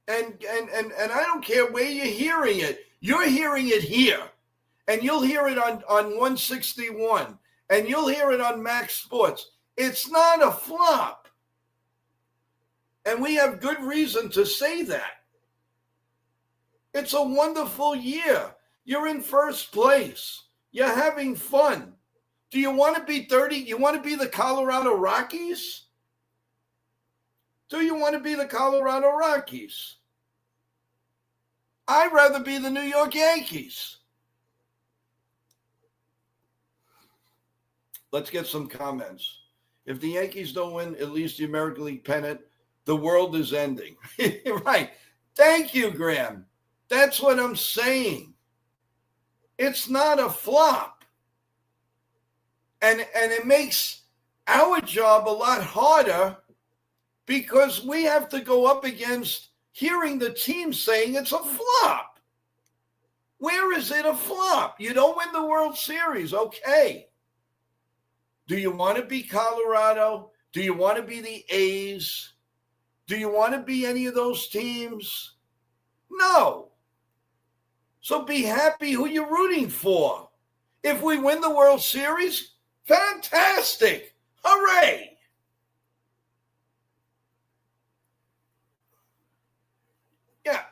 And I don't care where you're hearing it. You're hearing it here. And you'll hear it on 161. And you'll hear it on Max Sports. It's not a flop. And we have good reason to say that. It's a wonderful year. You're in first place. You're having fun. Do you want to be 30? You want to be the Colorado Rockies? Do you want to be the Colorado Rockies? I'd rather be the New York Yankees. Let's get some comments. If the Yankees don't win at least the American League pennant, the world is ending. Right. Thank you, Graham. That's what I'm saying. It's not a flop. And it makes our job a lot harder because we have to go up against hearing the team saying it's a flop. Where is it a flop? You don't win the World Series. Okay. Do you want to be Colorado? Do you want to be the A's? Do you want to be any of those teams? No. So be happy who you're rooting for. If we win the World Series, fantastic. Hooray. Yeah.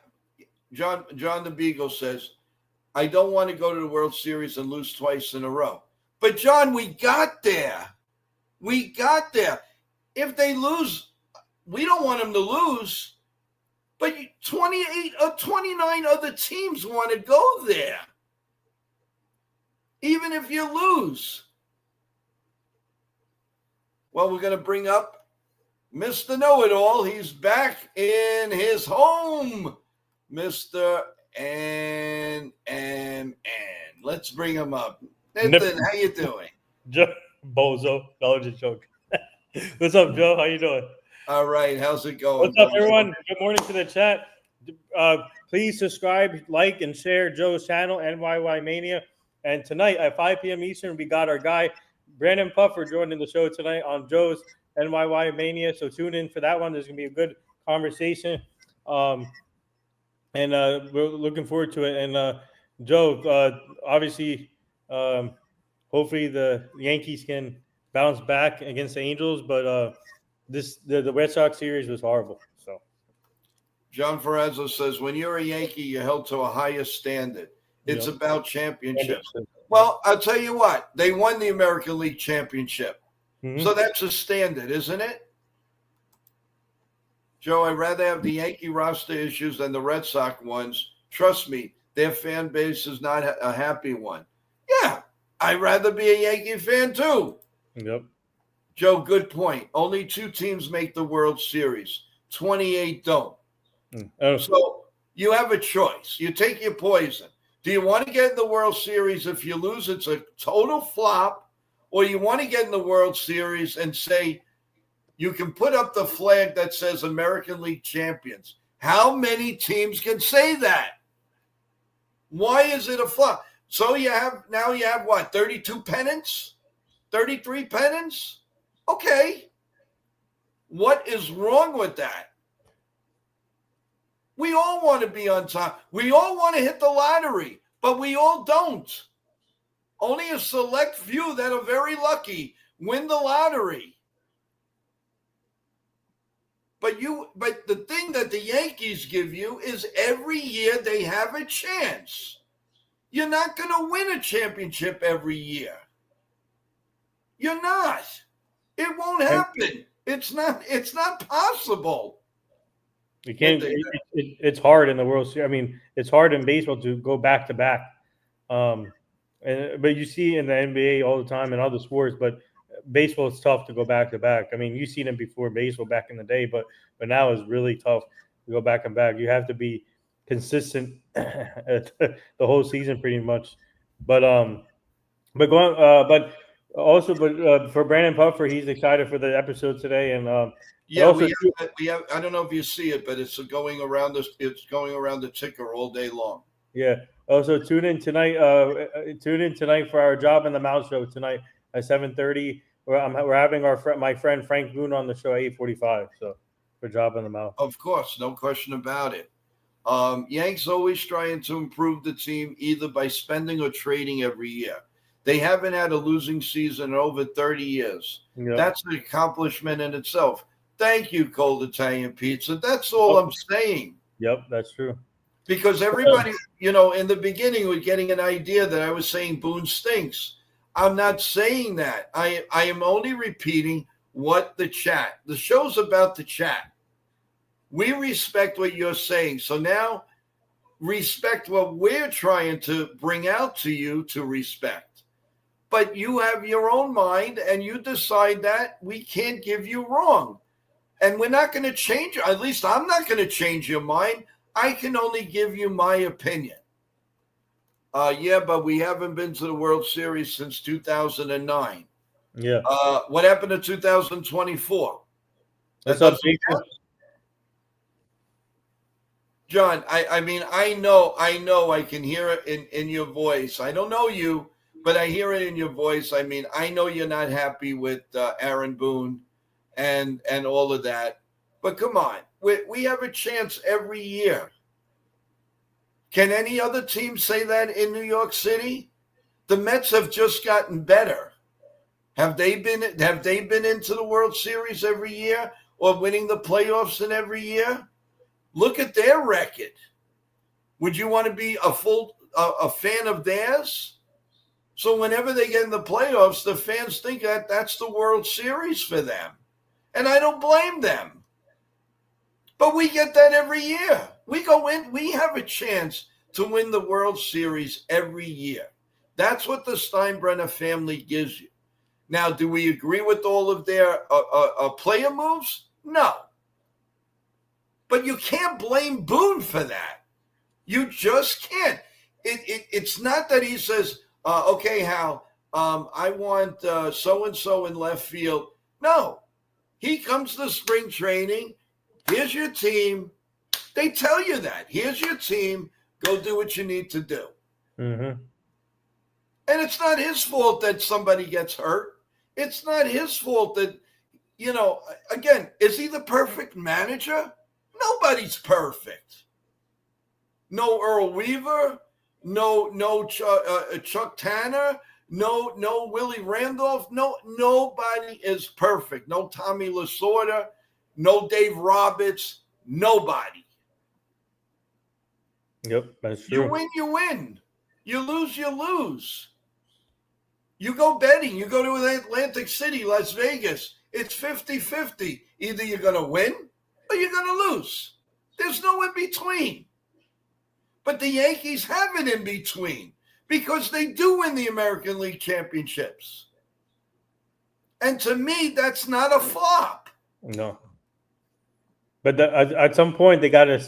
John the Beagle says, I don't want to go to the World Series and lose twice in a row. But, John, we got there. We got there. If they lose, we don't want them to lose. But 28 or 29 other teams want to go there. Even if you lose. Well, we're going to bring up Mr. Know-It-All. He's back in his home. Mr. N. Let's bring him up. Nathan, how you doing? Joe, Bozo. That was a joke. What's up, Joe? How you doing? All right. How's it going? What's up, everyone? Good morning to the chat. Please subscribe, like, and share Joe's channel, NYY Mania. And tonight at 5 p.m. Eastern, we got our guy, Brandon Puffer, joining the show tonight on Joe's NYY Mania. So tune in for that one. There's going to be a good conversation. And we're looking forward to it. And Joe, obviously, hopefully the Yankees can bounce back against the Angels, but the Red Sox series was horrible. So, John Ferrazzo says, when you're a Yankee, you're held to a higher standard. It's about championships. Well, I'll tell you what. They won the American League Championship. Mm-hmm. So that's a standard, isn't it? Joe, I'd rather have the Yankee roster issues than the Red Sox ones. Trust me, their fan base is not a happy one. Yeah, I'd rather be a Yankee fan too. Yep. Joe, good point. Only 2 teams make the World Series. 28 don't. So you have a choice. You take your poison. Do you want to get in the World Series? If you lose, it's a total flop. Or you want to get in the World Series and say, you can put up the flag that says American League champions. How many teams can say that? Why is it a flop? So you have what, 32 pennants? 33 pennants? Okay. What is wrong with that? We all want to be on top. We all want to hit the lottery, but we all don't. Only a select few that are very lucky win the lottery. But the thing that the Yankees give you is every year they have a chance. You're not going to win a championship every year. You're not. It won't happen. It's not possible. You can't. It's hard in the World Series. I mean, it's hard in baseball to go back to back. But you see in the NBA all the time and other sports, but baseball is tough to go back to back. I mean, you've seen it before baseball back in the day, but now it's really tough to go back and back. You have to be consistent the whole season pretty much. But for Brandon Puffer, he's excited for the episode today. And yeah, we have. I don't know if you see it, but it's going around the ticker all day long. Yeah. Also, tune in tonight. Tune in tonight for our Job in the Mouth show tonight at 7:30. We're having my friend Frank Boone on the show at 8:45. So for Job in the Mouth. Of course, no question about it. Yanks always trying to improve the team either by spending or trading every year. They haven't had a losing season in over 30 years. Yep. That's an accomplishment in itself. Thank you, Cold Italian Pizza. That's all I'm saying. Yep, that's true. Because everybody, in the beginning was getting an idea that I was saying Boone stinks. I'm not saying that. I am only repeating what the show's about the chat. We respect what you're saying. So now respect what we're trying to bring out to you to respect. But you have your own mind and you decide that we can't give you wrong. And we're not going to change, at least I'm not going to change your mind. I can only give you my opinion. Yeah, but we haven't been to the World Series since 2009. Yeah. What happened to 2024? What's up, John, I mean, I know I can hear it in your voice. I don't know you, but I hear it in your voice. I mean, I know you're not happy with Aaron Boone. and all of that. But come on, we have a chance every year. Can any other team say that in New York City? The Mets have just gotten better. Have they been into the World Series every year or winning the playoffs in every year? Look at their record. Would you want to be a fan of theirs? So whenever they get in the playoffs, the fans think that that's the World Series for them. And I don't blame them. But we get that every year. We go in, we have a chance to win the World Series every year. That's what the Steinbrenner family gives you. Now, do we agree with all of their player moves? No. But you can't blame Boone for that. You just can't. It's not that he says, okay, Hal, I want so-and-so in left field. No. He comes to spring training. Here's your team. They tell you that. Here's your team. Go do what you need to do. Mm-hmm. And it's not his fault that somebody gets hurt. It's not his fault that, again, is he the perfect manager? Nobody's perfect. No Earl Weaver, no Chuck Tanner, no Willie Randolph. No, nobody is perfect. No Tommy Lasorda, no Dave Roberts, nobody. Yep, that's true. You win, you win. You lose, you lose. You go betting. You go to Atlantic City, Las Vegas. It's 50-50. Either you're going to win or you're going to lose. There's no in between. But the Yankees have an in between because they do win the American League championships. And to me, that's not a flop. No. But at some point, they got to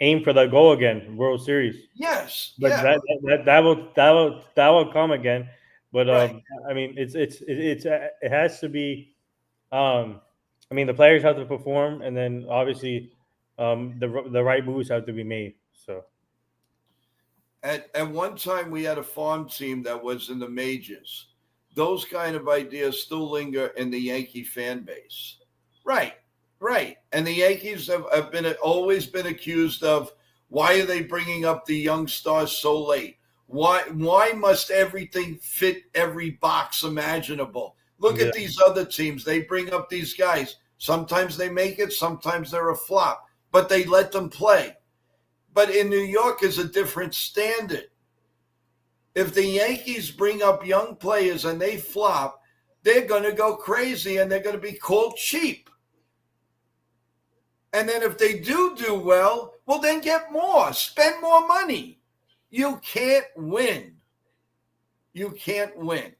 aim for that goal again, World Series. Yes. But yeah. that will come again. But Right. I mean, it has to be. I mean, the players have to perform, and then obviously, the right moves have to be made. So, at one time, we had a farm team that was in the majors. Those kind of ideas still linger in the Yankee fan base. Right. And the Yankees have always been accused of, why are they bringing up the young stars so late? Why must everything fit every box imaginable? Look at these other teams. They bring up these guys. Sometimes they make it. Sometimes they're a flop. But they let them play. But in New York is a different standard. If the Yankees bring up young players and they flop, they're going to go crazy and they're going to be called cheap. And then if they do well, then get more. Spend more money. You can't win. You can't win.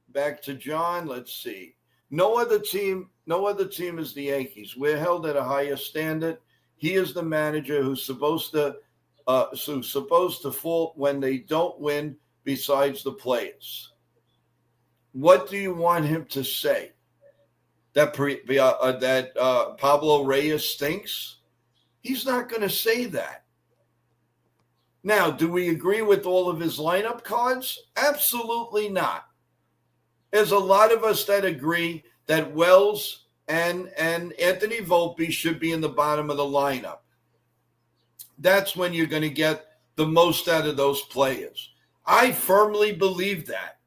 Back to John. Let's see. No other team is the Yankees. We're held at a higher standard. He is the manager who's supposed to fault when they don't win, besides the players. What do you want him to say? That Pablo Reyes stinks? He's not going to say that. Now, do we agree with all of his lineup cards? Absolutely not. There's a lot of us that agree that Wells and Anthony Volpe should be in the bottom of the lineup. That's when you're going to get the most out of those players. I firmly believe that.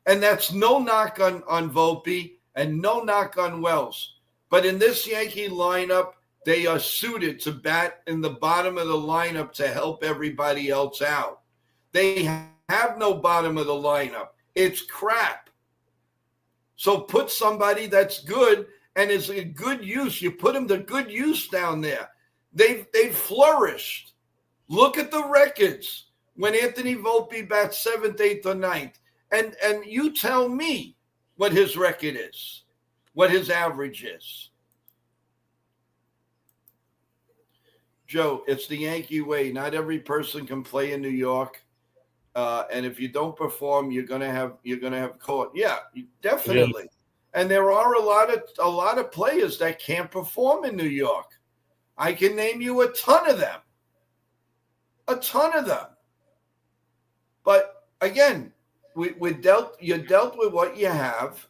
And that's no knock on Volpe and no knock on Wells. But in this Yankee lineup, they are suited to bat in the bottom of the lineup to help everybody else out. They have no bottom of the lineup. It's crap. So put somebody that's good and is a good use. You put them to good use down there. They've flourished. Look at the records when Anthony Volpe bats 7th, 8th, or 9th. And you tell me what his record is, what his average is. Joe, it's the Yankee way. Not every person can play in New York. And if you don't perform, you're gonna have caught. Yeah, definitely. Yeah. And there are a lot of players that can't perform in New York. I can name you a ton of them. But again, you're dealt with what you have.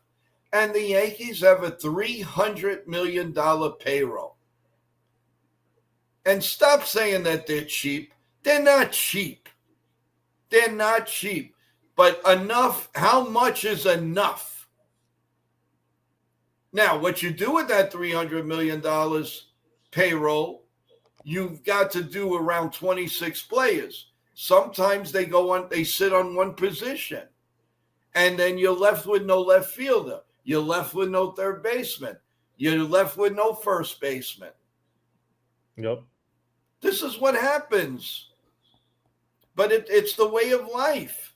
And the Yankees have a $300 million payroll. And stop saying that they're cheap. They're not cheap. They're not cheap. But enough, how much is enough? Now, what you do with that $300 million payroll, you've got to do around 26 players. Sometimes they sit on one position. And then you're left with no left fielder. You're left with no third baseman. You're left with no first baseman. Yep. This is what happens. But it's the way of life.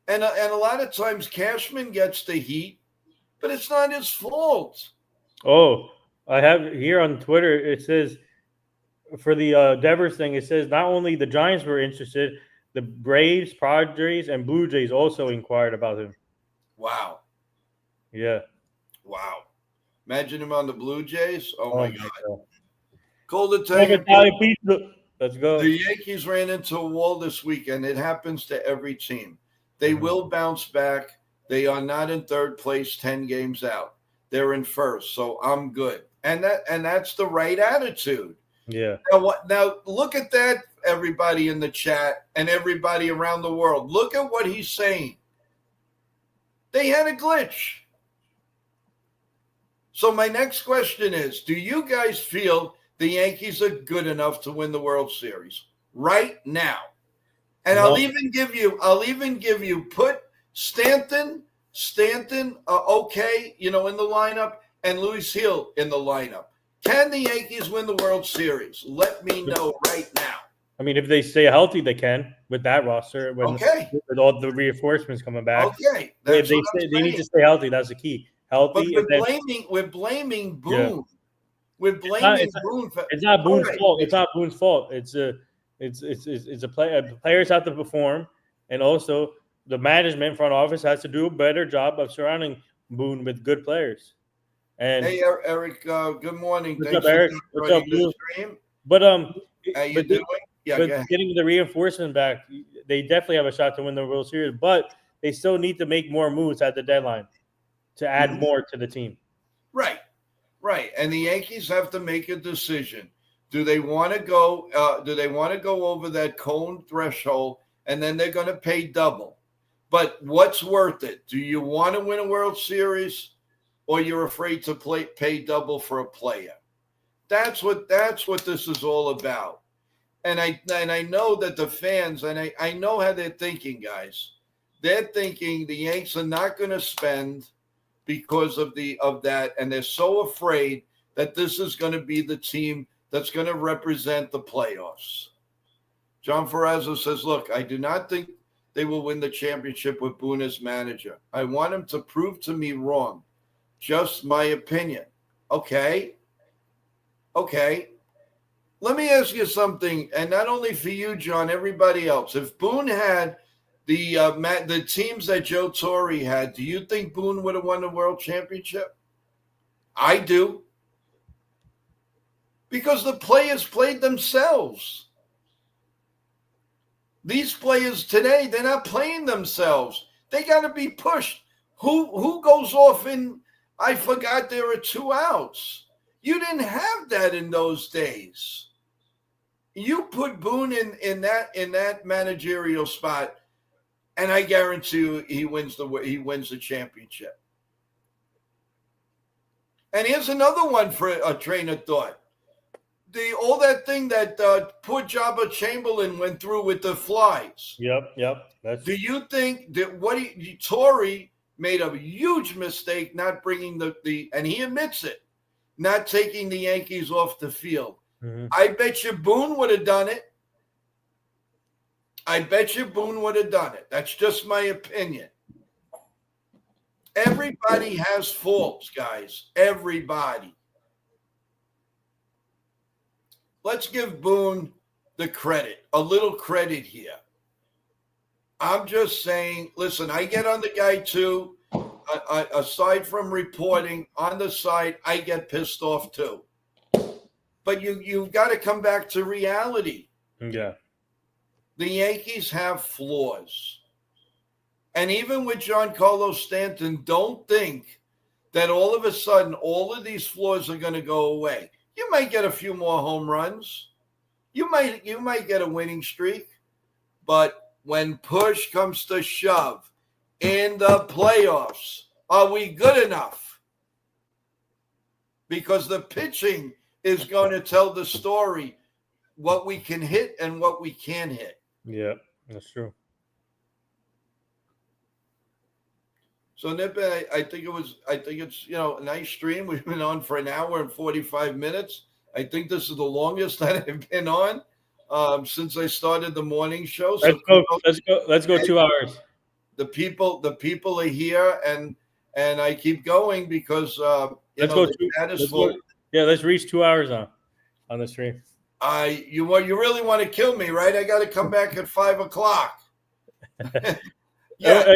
And a lot of times Cashman gets the heat, but it's not his fault. Oh, I have here on Twitter, it says for the Devers thing, it says not only the Giants were interested, the Braves, Padres, and Blue Jays also inquired about him. Wow. Yeah. Wow. Imagine him on the Blue Jays. Oh my God. God. Cold to tell you, Pizza. Let's go. the Yankees ran into a wall this weekend. It happens to every team. They will bounce back. They are not in third place 10 games out. They're in first, so I'm good. And that's the right attitude. Yeah. Now look at that, everybody in the chat and everybody around the world. Look at what he's saying. They had a glitch. So my next question is, do you guys feel the Yankees are good enough to win the World Series right now? And No. I'll even give you put Stanton, okay, in the lineup, and Luis Hill in the lineup. Can the Yankees win the World Series? Let me know right now. I mean, if they stay healthy, they can with that roster. With all the reinforcements coming back. Okay, If they need to stay healthy. That's the key. Healthy. But we're blaming Boone. Yeah. We're blaming Boone. It's not Boone's Right. fault. It's not Boone's fault. It's a play. Players have to perform, and also the management front office has to do a better job of surrounding Boone with good players. And hey, Eric, good morning. What's Thanks up, Eric? for What's up, joining the Blue? stream. But How you doing? Yeah, but go ahead. getting the reinforcement back, they definitely have a shot to win the World Series. But they still need to make more moves at the deadline to add more to the team. Right. And the Yankees have to make a decision. Do they want to go? Do they want to go over that cone threshold, and then they're going to pay double? But what's worth it? Do you want to win a World Series, or you're afraid to pay double for a player? That's what this is all about. And I know that the fans, and I know how they're thinking, guys. They're thinking the Yanks are not going to spend because of that, and they're so afraid that this is going to be the team that's going to represent the playoffs. John Ferrazzo says, look, I do not think they will win the championship with Boone as manager. I want him to prove to me wrong. Just my opinion. Okay. Let me ask you something, and not only for you, John, everybody else. If Boone had the teams that Joe Torre had, do you think Boone would have won the World Championship? I do. Because the players played themselves. These players today, they're not playing themselves. They got to be pushed. Who goes off in, I forgot there are 2 outs. You didn't have that in those days. You put Boone in that managerial spot, and I guarantee you he wins the championship. And here's another one for a train of thought. All that thing that poor Jabba Chamberlain went through with the flies. Yep. Do you think that Torre made a huge mistake not bringing and he admits it, not taking the Yankees off the field? Mm-hmm. I bet you Boone would have done it. That's just my opinion. Everybody has faults, guys. Everybody. Let's give Boone the credit, a little credit here. I'm just saying, listen, I get on the guy too. Aside from reporting, on the side, I get pissed off too. But you've got to come back to reality. Yeah. The Yankees have flaws. And even with Giancarlo Stanton, don't think that all of a sudden all of these flaws are going to go away. You might get a few more home runs. You might get a winning streak. But when push comes to shove in the playoffs, are we good enough? Because the pitching is going to tell the story, what we can hit and what we can hit. Yeah, that's true. So Nippon, I think it's a nice stream. We've been on for an hour and 45 minutes. I think this is the longest that I've been on since I started the morning show. So Let's go 2 hours. The people are here, and I keep going because Let's reach 2 hours on the stream. You really want to kill me, right? I got to come back at 5:00. Yeah.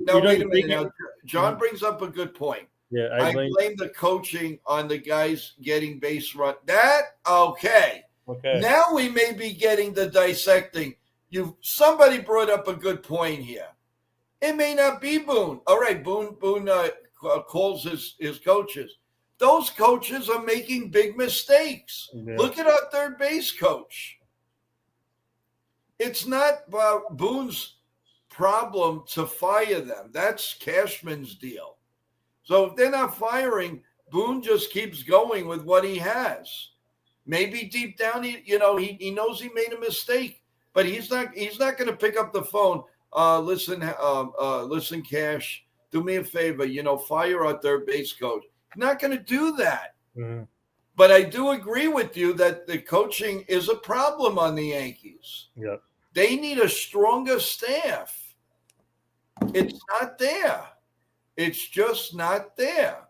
Now, wait a minute. Now, John brings up a good point. Yeah, I blame the coaching on the guys getting base run. Okay. Now we may be getting the dissecting. Somebody brought up a good point here. It may not be Boone. All right, Boone calls his coaches. Those coaches are making big mistakes. Yeah. Look at our third base coach. It's not Boone's problem to fire them. That's Cashman's deal. So if they're not firing, Boone just keeps going with what he has. Maybe deep down, he knows he made a mistake, but he's not going to pick up the phone. Listen, Cash, do me a favor. Fire our third base coach. He's not going to do that. Mm-hmm. But I do agree with you that the coaching is a problem on the Yankees. Yeah. They need a stronger staff. It's not there. It's just not there.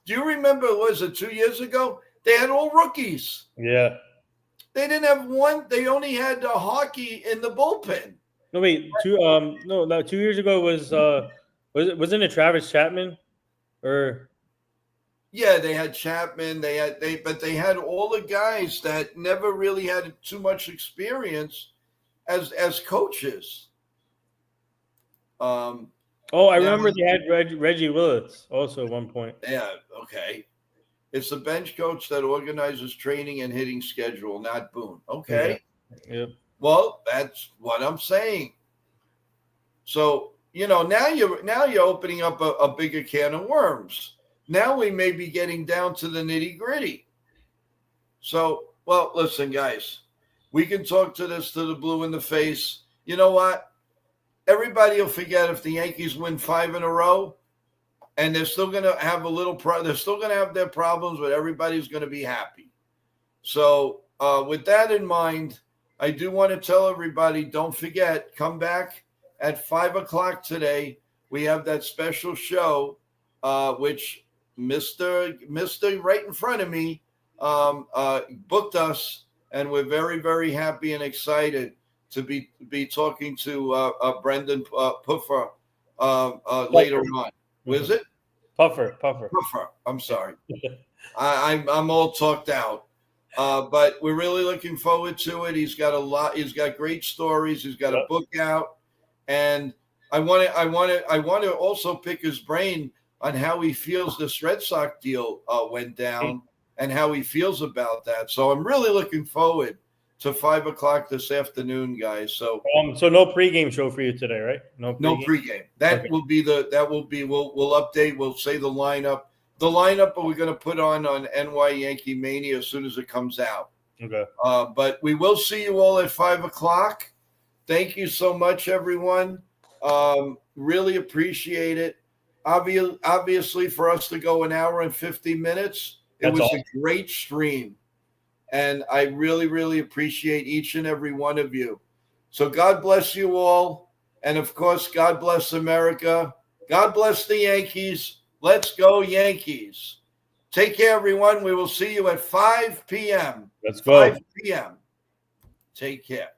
Do you remember, was it 2 years ago? They had all rookies. Yeah. They didn't have one. They only had hockey in the bullpen. No, wait. 2 years ago wasn't it Travis Chapman? Or yeah, they had Chapman. They had all the guys that never really had too much experience as coaches. I remember they had Reggie Willis also at one point. Yeah, okay. It's the bench coach that organizes training and hitting schedule, not Boone. Okay. Yeah. Well, that's what I'm saying. So, now you're opening up a bigger can of worms. Now we may be getting down to the nitty-gritty. So, well, listen, guys, we can talk to the blue in the face. You know what? Everybody will forget if the Yankees win 5 in a row, and they're still going to have they're still going to have their problems, but everybody's going to be happy. So with that in mind, I do want to tell everybody, don't forget, come back at 5:00 today. We have that special show, which Mr. right in front of me booked us, and we're very, very happy and excited to be talking to Brendan Puffer later on. Was it? Puffer. I'm sorry. I'm all talked out. But we're really looking forward to it. He's got great stories. He's got a book out, and I want to also pick his brain on how he feels this Red Sox deal went down and how he feels about that. So I'm really looking forward to 5:00 this afternoon, guys. So no pregame show for you today, right? No pregame. We'll update. We'll say the lineup. The lineup we're going to put on NY Yankee Mania as soon as it comes out. Okay. But we will see you all at 5:00. Thank you so much, everyone. Really appreciate it. Obviously, for us to go an hour and 50 minutes, it was a great stream. And I really, really appreciate each and every one of you. So God bless you all. And, of course, God bless America. God bless the Yankees. Let's go, Yankees. Take care, everyone. We will see you at 5 p.m. Let's go. 5 p.m. Take care.